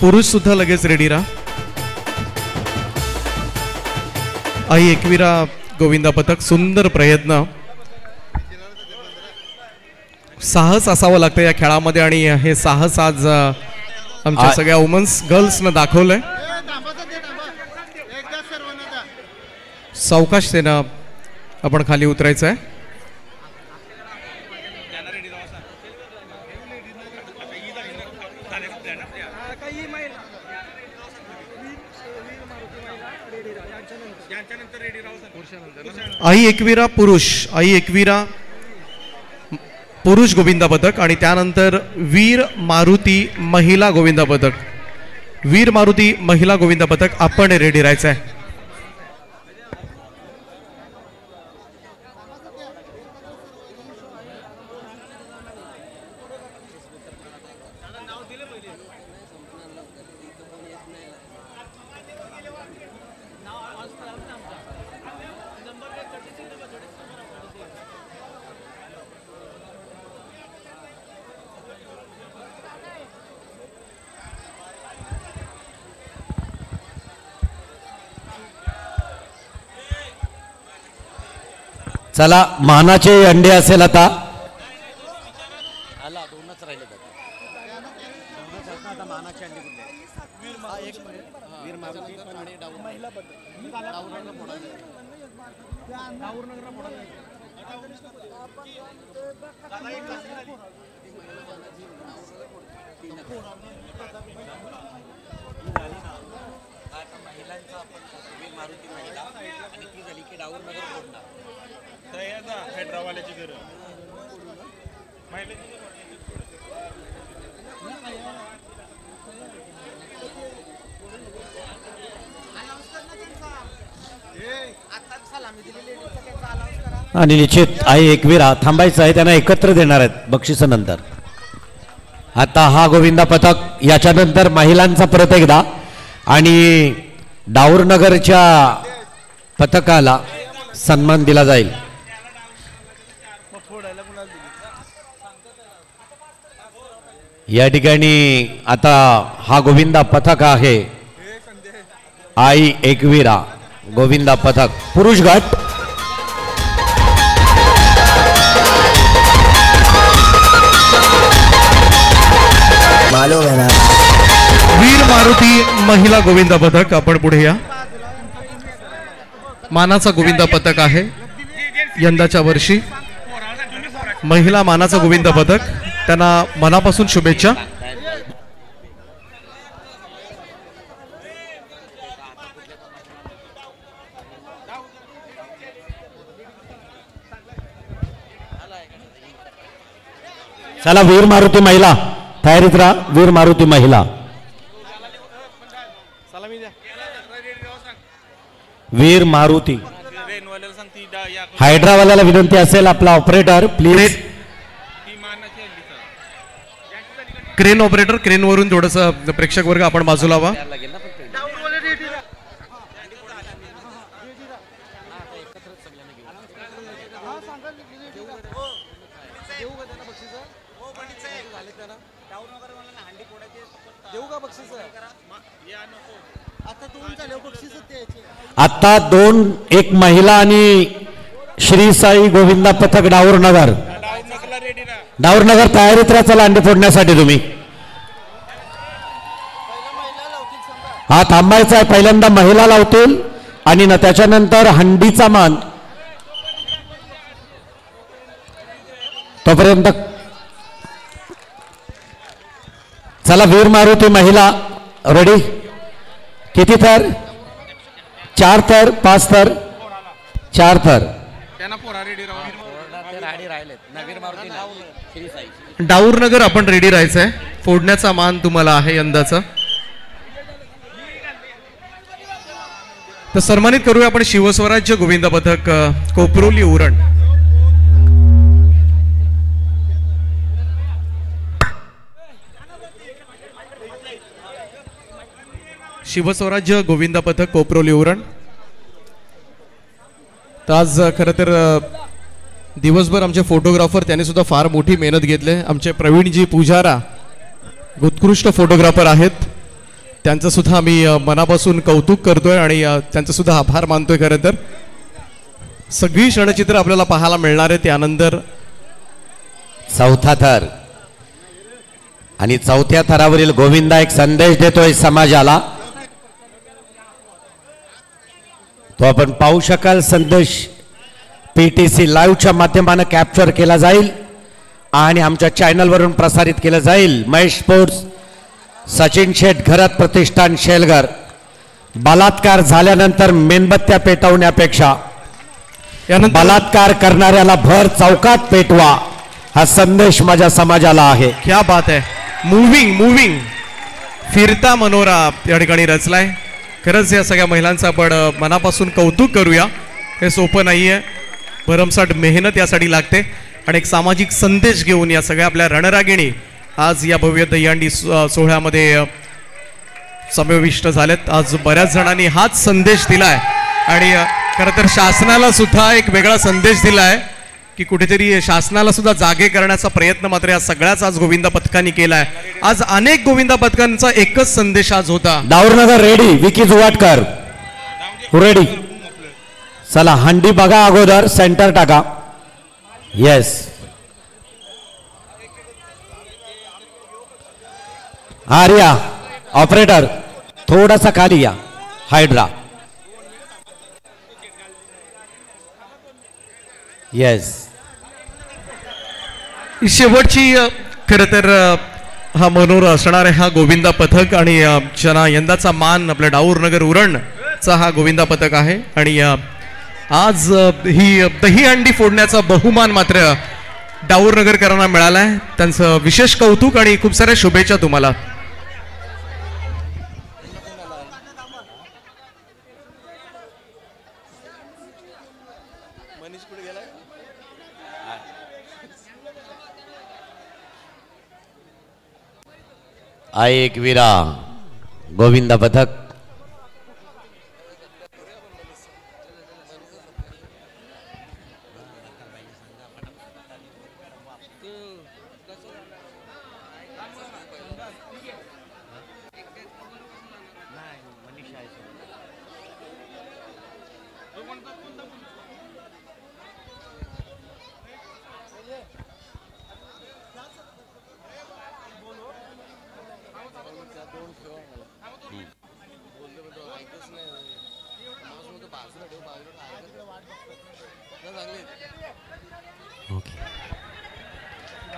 पुरुष सुद्धा लगेच रेडी राहा. आई एकविरा गोविंदा पथक. सुंदर प्रयत्न. साहस असावं लागतं या खेळामध्ये आणि हे साहस आज आमच्या सगळ्या वुमन्स गर्ल्सनं दाखवलंय. सावकाश सेना आपण खाली उतरायचं आहे. आई एकविरा पुरुष. आई एकविरा पुरुष गोविंदा पथक आणि त्यानंतर वीर मारुती महिला गोविंदा पथक. वीर मारुती महिला गोविंदा पथक आपण रेडी राहायचं आहे. चला मानाचे अंडे असेल आता. आणि निश्चित आई एकविरा थांबायचं आहे, त्यांना एकत्र देणार आहेत बक्षिसानंतर. आता हा गोविंदा पथक, याच्यानंतर महिलांचा परत एकदा आणि डाऊरनगरच्या पथकाला सन्मान दिला जाईल. या ठिकाणी आता हा गोविंदा पथक आहे आई एकविरा गोविंदा पथक पुरुष गट. वीर मारुती महिला गोविंदा पथक आपण पुढे या. मानाचा गोविंदा पथक आहे यंदाच्या वर्षी, महिला मानाचा गोविंदा पथक. त्यांना मनापासून शुभेच्छा. चला वीर मारुती महिला तयारीत राहा. वीर मारुती महिला, वीर मारुती. हायड्रावाल्याला विनंती असेल, आपला operator please. Crane operator, crane वरून थोडस प्रेक्षक वर्ग आपण बाजूला व्हा. आता दोन, एक महिला आणि श्री साई गोविंदा पथक डाऊरनगर. डाऊरनगर तयारीत राहा. चला अंडे फोडण्यासाठी तुम्ही. हा थांबायचा आहे. पहिल्यांदा महिला लावतील आणि ना त्याच्यानंतर हंडीचा मान. तोपर्यंत चला वीर मारुती महिला रेडी. किती थर? 4 थर, 5 थर, 4 थर. डाऊरनगर आपण रेडी राहायचं आहे. फोडण्याचा मान तुम्हाला आहे यंदाचा. तर सन्मानित करूया आपण शिवस्वराज्य गोविंदा पथक कोपरोली उरण. शिवस्वराज्य गोविंदा पथक कोपरोली उरण. तर आज खरं तर दिवसभर आमचे फोटोग्राफर त्यांनी सुद्धा फार मोठी मेहनत घेतली. आमचे प्रवीणजी पुजारा उत्कृष्ट फोटोग्राफर आहेत. त्यांचं सुद्धा आम्ही मनापासून कौतुक करतोय आणि त्यांचं सुद्धा आभार मानतोय. खरं तर सगळी क्षणचित्र आपल्याला पाहायला मिळणार आहे. त्यानंतर चौथा थर आणि चौथ्या थरावरील गोविंदा एक संदेश देतोय समाजाला. तो आपण पाहू शकाल. संदेश PTC लाईव्हच्या माध्यमाने कॅप्चर केला जाईल आणि आमच्या चॅनलवरून प्रसारित केलं जाईल. महेश स्पोर्ट्स, सचिन शेठ घरात प्रतिष्ठान शेलगर. बलात्कार झाल्यानंतर मेणबत्त्या पेटवण्यापेक्षा बलात्कार करणाऱ्याला भर चौकात पेटवा हा संदेश माझ्या समाजाला आहे. क्या बात आहे. मुव्हिंग फिरता मनोरा या ठिकाणी रचलाय. खरंच या सगळ्या महिलांचं आपण मनापासून कौतुक करूया. हे सोपं नाहीये. भरमसाठ मेहनत यासाठी लागते आणि एक सामाजिक संदेश घेऊन या सगळ्या आपल्या रणरागिणी आज या भव्य दहीहंडी सोहळ्यामध्ये समाविष्ट झालेत. आज बऱ्याच जणांनी हाच संदेश दिलाय आणि खरं तर शासनाला सुद्धा एक वेगळा संदेश दिलाय की कुठेतरी शासनाला सुद्धा जागे करण्याचा प्रयत्न मात्र या सगळ्याच आज गोविंदा पथकांनी केलाय. आज अनेक गोविंदा पथकांचा एकच संदेश आज होता. दाऊरनगर रेडी. विकी जुवाटकर रेडी. चला हंडी बघा अगोदर. सेंटर टाका. येस. आर्या ऑपरेटर थोडासा खाली या. हायड्रा. येस. शेवटची खरं तर हा मनोरा असणार आहे हा गोविंदा पथक आणि ज्यांना यंदाचा मान आपल्या डाऊरनगर उरणचा हा गोविंदा पथक आहे आणि आज ही दहीहंडी फोडण्याचा बहुमान मात्र डाऊरनगरकरांना मिळालाय. त्यांचं विशेष कौतुक आणि खूप साऱ्या शुभेच्छा तुम्हाला. आई एक वीरा गोविंदा पथक.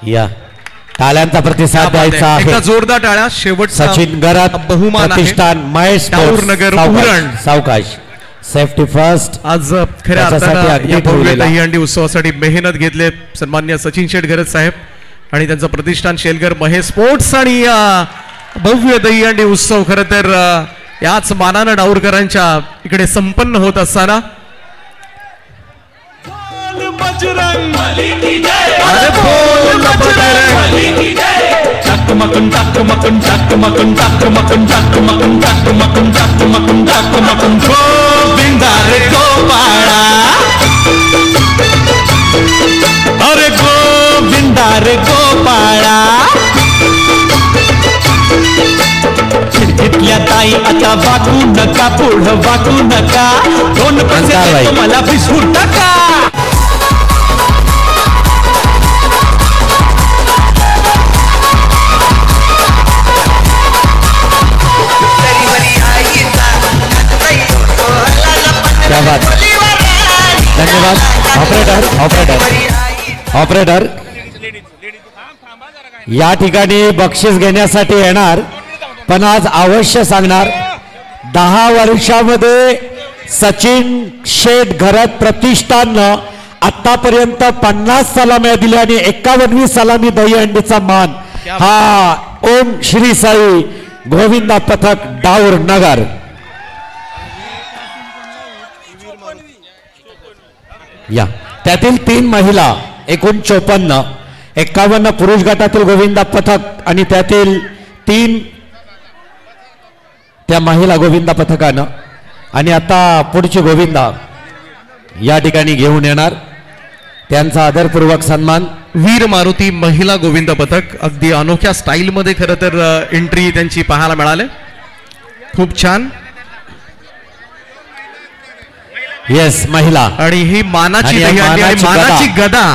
या टाळ्यांचा प्रतिसाद द्यायचा आहे. जोरदार टाळ्या. शेवट सचिन गरात बहुमान प्रतिष्ठान महेश डाऊरनगर उरण. सावकाश. Safety first. आज खऱ्या अर्थानं या भव्य दहीहंडी उत्सवासाठी मेहनत घेतले सन्मान्य सचिन शेठ गरज साहेब आणि त्यांचं प्रतिष्ठान शेलगर महेश स्पोर्ट्स आणि भव्य दहीहंडी उत्सव खरं तर याच मानानं डाऊरकरांच्या इकडे संपन्न होत असताना अरे गोविंदा रे गोपाळा खिडकीतल्या ताई आता वाकू नका पुढं वाकू नका 2 पैसे मला विसरू टाका. धन्यवाद. ऑपरेटर या ठिकाणी बक्षीस घेण्यासाठी येणार पण आज अवश्य सांगणार 10 वर्षामध्ये सचिन शेठ घरात प्रतिष्ठाननं आतापर्यंत 50 सलाम्या दिल्या आणि 51वी सलामी दहीहंडीचा मान हा ओम श्री साई गोविंदा पथक डाऊरनगर. या त्यातील 3 महिला एकूण 54, 51 पुरुष गटातील गोविंदा पथक आणि त्यातील 3 त्या महिला गोविंदा पथकानं आणि आता पुढची गोविंदा या ठिकाणी घेऊन येणार त्यांचा आदरपूर्वक सन्मान. वीर मारुती महिला गोविंदा पथक अगदी अनोख्या स्टाईल मध्ये खरं तर एंट्री त्यांची पाहायला मिळाले. खूप छान. येस महिला आणि ही मानाची दहीहंडी आणि मानाची गदा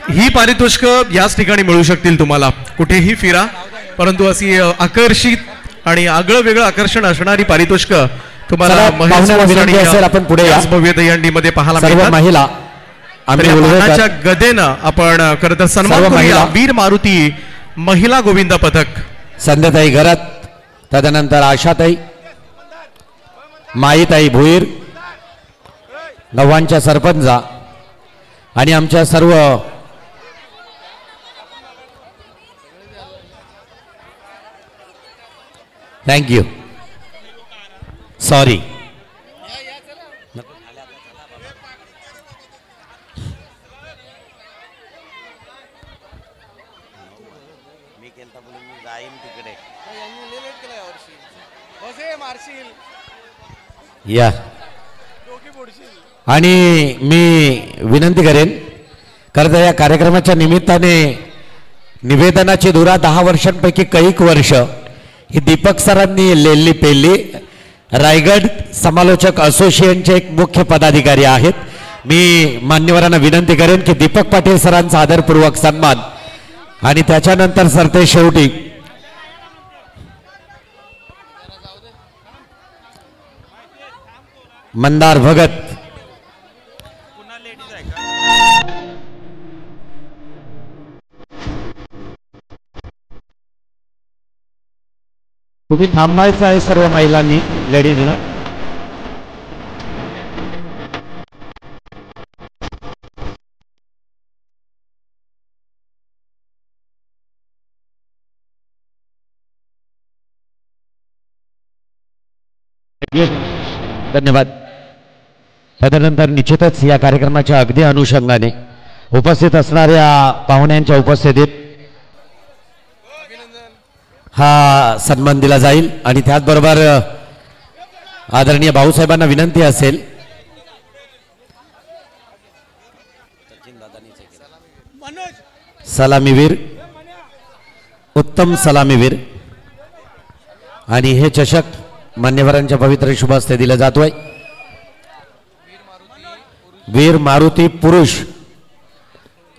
ही पारितोषिक याच ठिकाणी मिळू शकतील तुम्हाला. कुठेही फिरा परंतु अशी आकर्षित आणि आगळं वेगळं आकर्षण असणारी पारितोषिक तुम्हाला आपण पुढे भव्य दहीहंडी मध्ये पाहायला मिळतात. महिला मानाच्या गदेनं आपण खरं तर सन्मान करूया वीर मारुती महिला गोविंदा पथक. संध्याताई घरात, तदनंतर आशाताई, माईताई भुईर, नव्वांच्या सरपंचा आणि आमच्या सर्व थँक्यू सॉरी या आणि मी विनंती करेन खरं तर या कार्यक्रमाच्या निमित्ताने निवेदनाची धुरा 10 वर्षांपैकी कैक वर्ष ही दीपक सरांनी लेली पेलली. रायगड समालोचक असोसिएशनचे एक मुख्य पदाधिकारी आहेत. मी मान्यवरांना विनंती करेन की दीपक पाटील सरांचा आदरपूर्वक सन्मान आणि त्याच्यानंतर सरते शेवटी मंदार भगत तुम्ही थांबायचं आहे सर्व महिलांनी लेडीजला. धन्यवाद. त्यानंतर निश्चितच या कार्यक्रमाच्या अगदी अनुषंगाने उपस्थित असणाऱ्या पाहुण्यांच्या उपस्थितीत हा सन्मान दिला जाईल आणि त्याचबरोबर आदरणीय भाऊसाहेबांना विनंती असेल सलामीवीर उत्तम सलामीवीर आणि हे चषक मान्यवरांच्या पवित्र शुभ हस्ते दिला जातोय. वीर मारुती पुरुष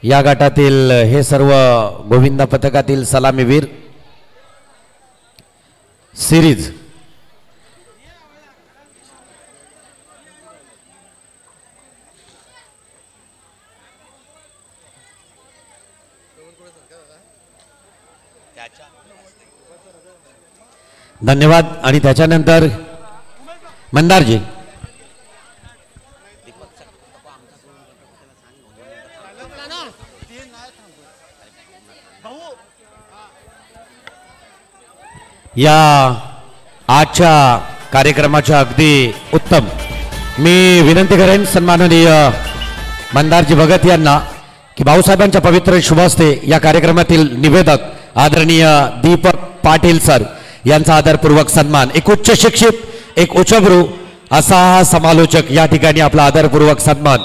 या गटातील हे सर्व गोविंदा पथकातील सलामीवीर सिरीज धन्यवाद. आणि त्याच्यानंतर मंदारजी या आजच्या कार्यक्रमाच्या अगदी उत्तम मी विनंती करेन सन्माननीय मंदारजी भगत यांना की भाऊसाहेबांच्या पवित्र शुभहस्ते या कार्यक्रमातील निवेदक आदरणीय दीपक पाटील सर यांचा आदरपूर्वक सन्मान. एक उच्च शिक्षित एक उच्चभ्रू असा हा समालोचक या ठिकाणी आपला आदरपूर्वक सन्मान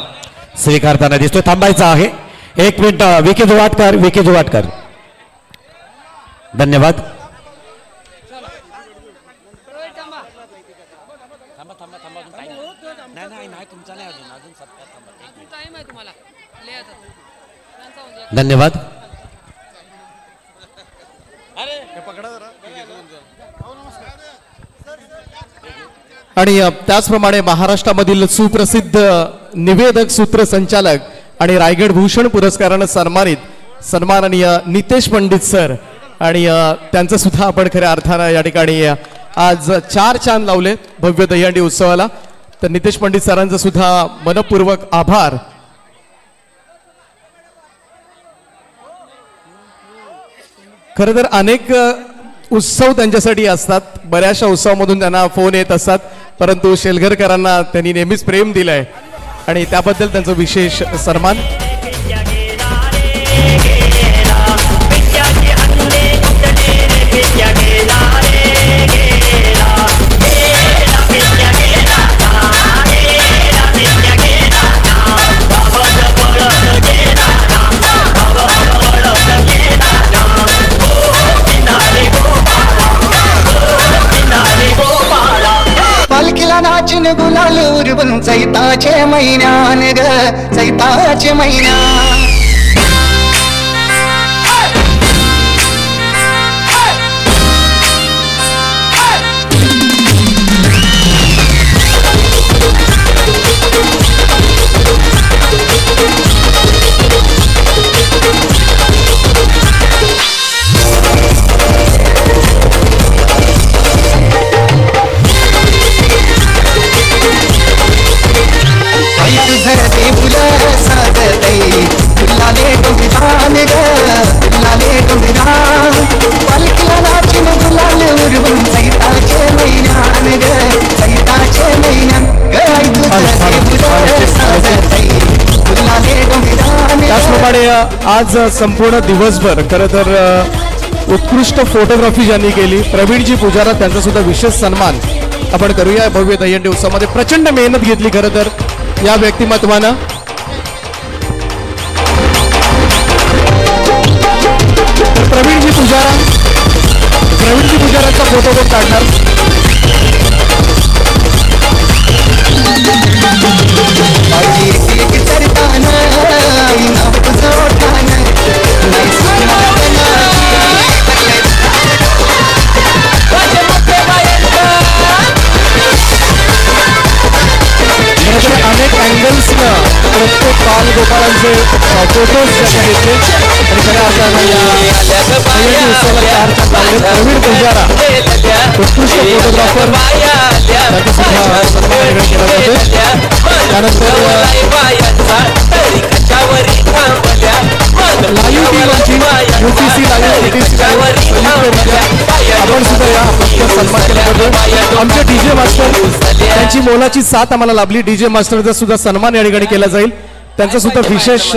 स्वीकारताना दिसतो. थांबायचा आहे 1 मिनिट. विकी जुवाटकर धन्यवाद. धन्यवाद. आणि त्याचप्रमाणे महाराष्ट्रामधील सुप्रसिद्ध निवेदक सूत्रसंचालक आणि रायगड भूषण पुरस्कारानं सन्माननीय नितेश पंडित सर आणि त्यांचं सुद्धा आपण खऱ्या अर्थानं या ठिकाणी आज 4 चांद लावले भव्य दहीहंडी उत्सवाला. तर नितेश पंडित सरांचं सुद्धा मनपूर्वक आभार. खरं तर अनेक उत्सव त्यांच्यासाठी असतात. बऱ्याचशा उत्सवामधून त्यांना फोन येत असतात परंतु शेलघरकरांना त्यांनी नेहमीच प्रेम दिलंय आणि त्याबद्दल त्यांचं विशेष सन्मान. पालखीला नाचून गुलाल उरवून चैताचे महिन्यान ग चैताचे महिना देऊला साथ आज संपूर्ण दिवसभर खरं तर उत्कृष्ट फोटोग्राफी ज्यांनी केली प्रवीणजी पुजारा त्यांचा सुद्धा विशेष सन्मान आपण करूया भव्य दहीहंडी उत्सवामध्ये. प्रचंड मेहनत घेतली खरं तर या व्यक्तिमत्वानं. प्रवीणजी पुजाराचा फोटो कोण काढणार? अनेक अँगल्स प्रत्येक बाल गोपाळांचे फोटोज त्यांनी घेतले आणि खऱ्या अर्थानं प्रवीण पुजारा उत्कृष्ट फोटोग्राफर त्याचा सुद्धा सन्मान केला जातो. त्यानंतर लाईव्ह टीमची UTC आपण सुद्धा या सन्मान केला जातो. आमचे डीजे मास्टर त्यांची मोलाची साथ आम्हाला लाभली. डीजे मास्टरचा सुद्धा सन्मान या ठिकाणी केला जाईल. त्यांचा सुद्धा विशेष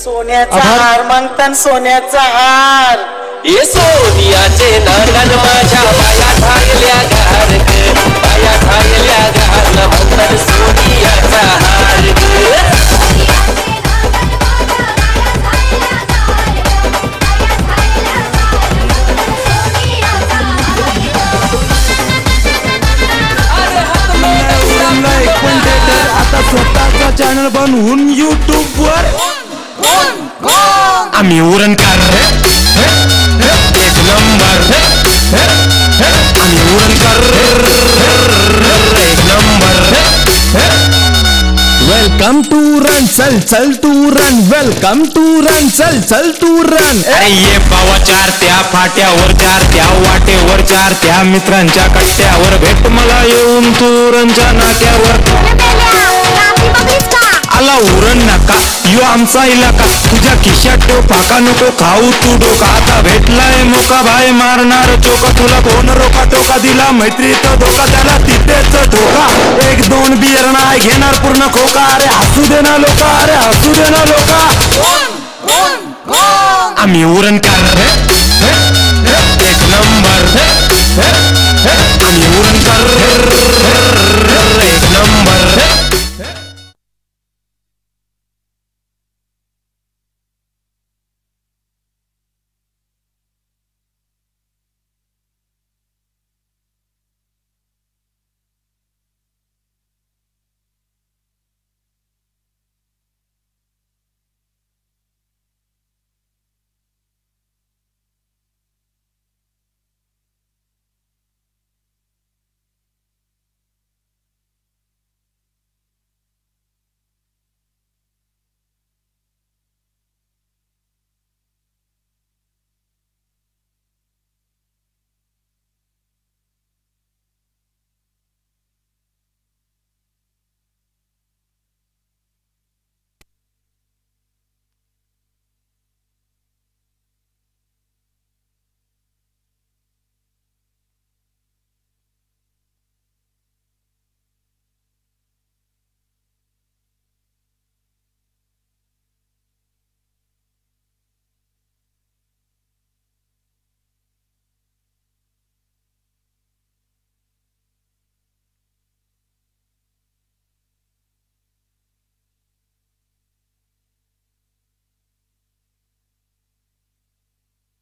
सोन्याचा हार मागतान सोन्याचा हार ये सोनियाचे नागन माझ्या पायात हागल्या गार ग पायात हागल्या गार न म्हणतात सोनियाचा हार ग. आता स्वतःचा चॅनल बनवून YouTube वर आम्ही उरणकार एक नंबर आम्ही उरणकार एक नंबर. वेलकम टू रन चल चल to run welcome to run चल चल टू रन. अरे ये पावा चार त्या फाट्यावर चार त्या वाटेवर चार त्या मित्रांच्या कट्ट्यावर भेट मला येऊन तू रनच्या नाक्यावर. आला उरण नका यो आमचा इलाका तुझ्या खिशात ठेव फाका नको खाऊ तू डोका. आता भेटलाय मोका भाई मारणार चोका तुला कोण रोका टोका दिला मैत्रीचा धोका त्याला तिथेच धोका. एक दोन बियर नाही घेणार पूर्ण खोका. अरे हसू दे ना लोका अरे हसू दे ना लोका आम्ही उरणकार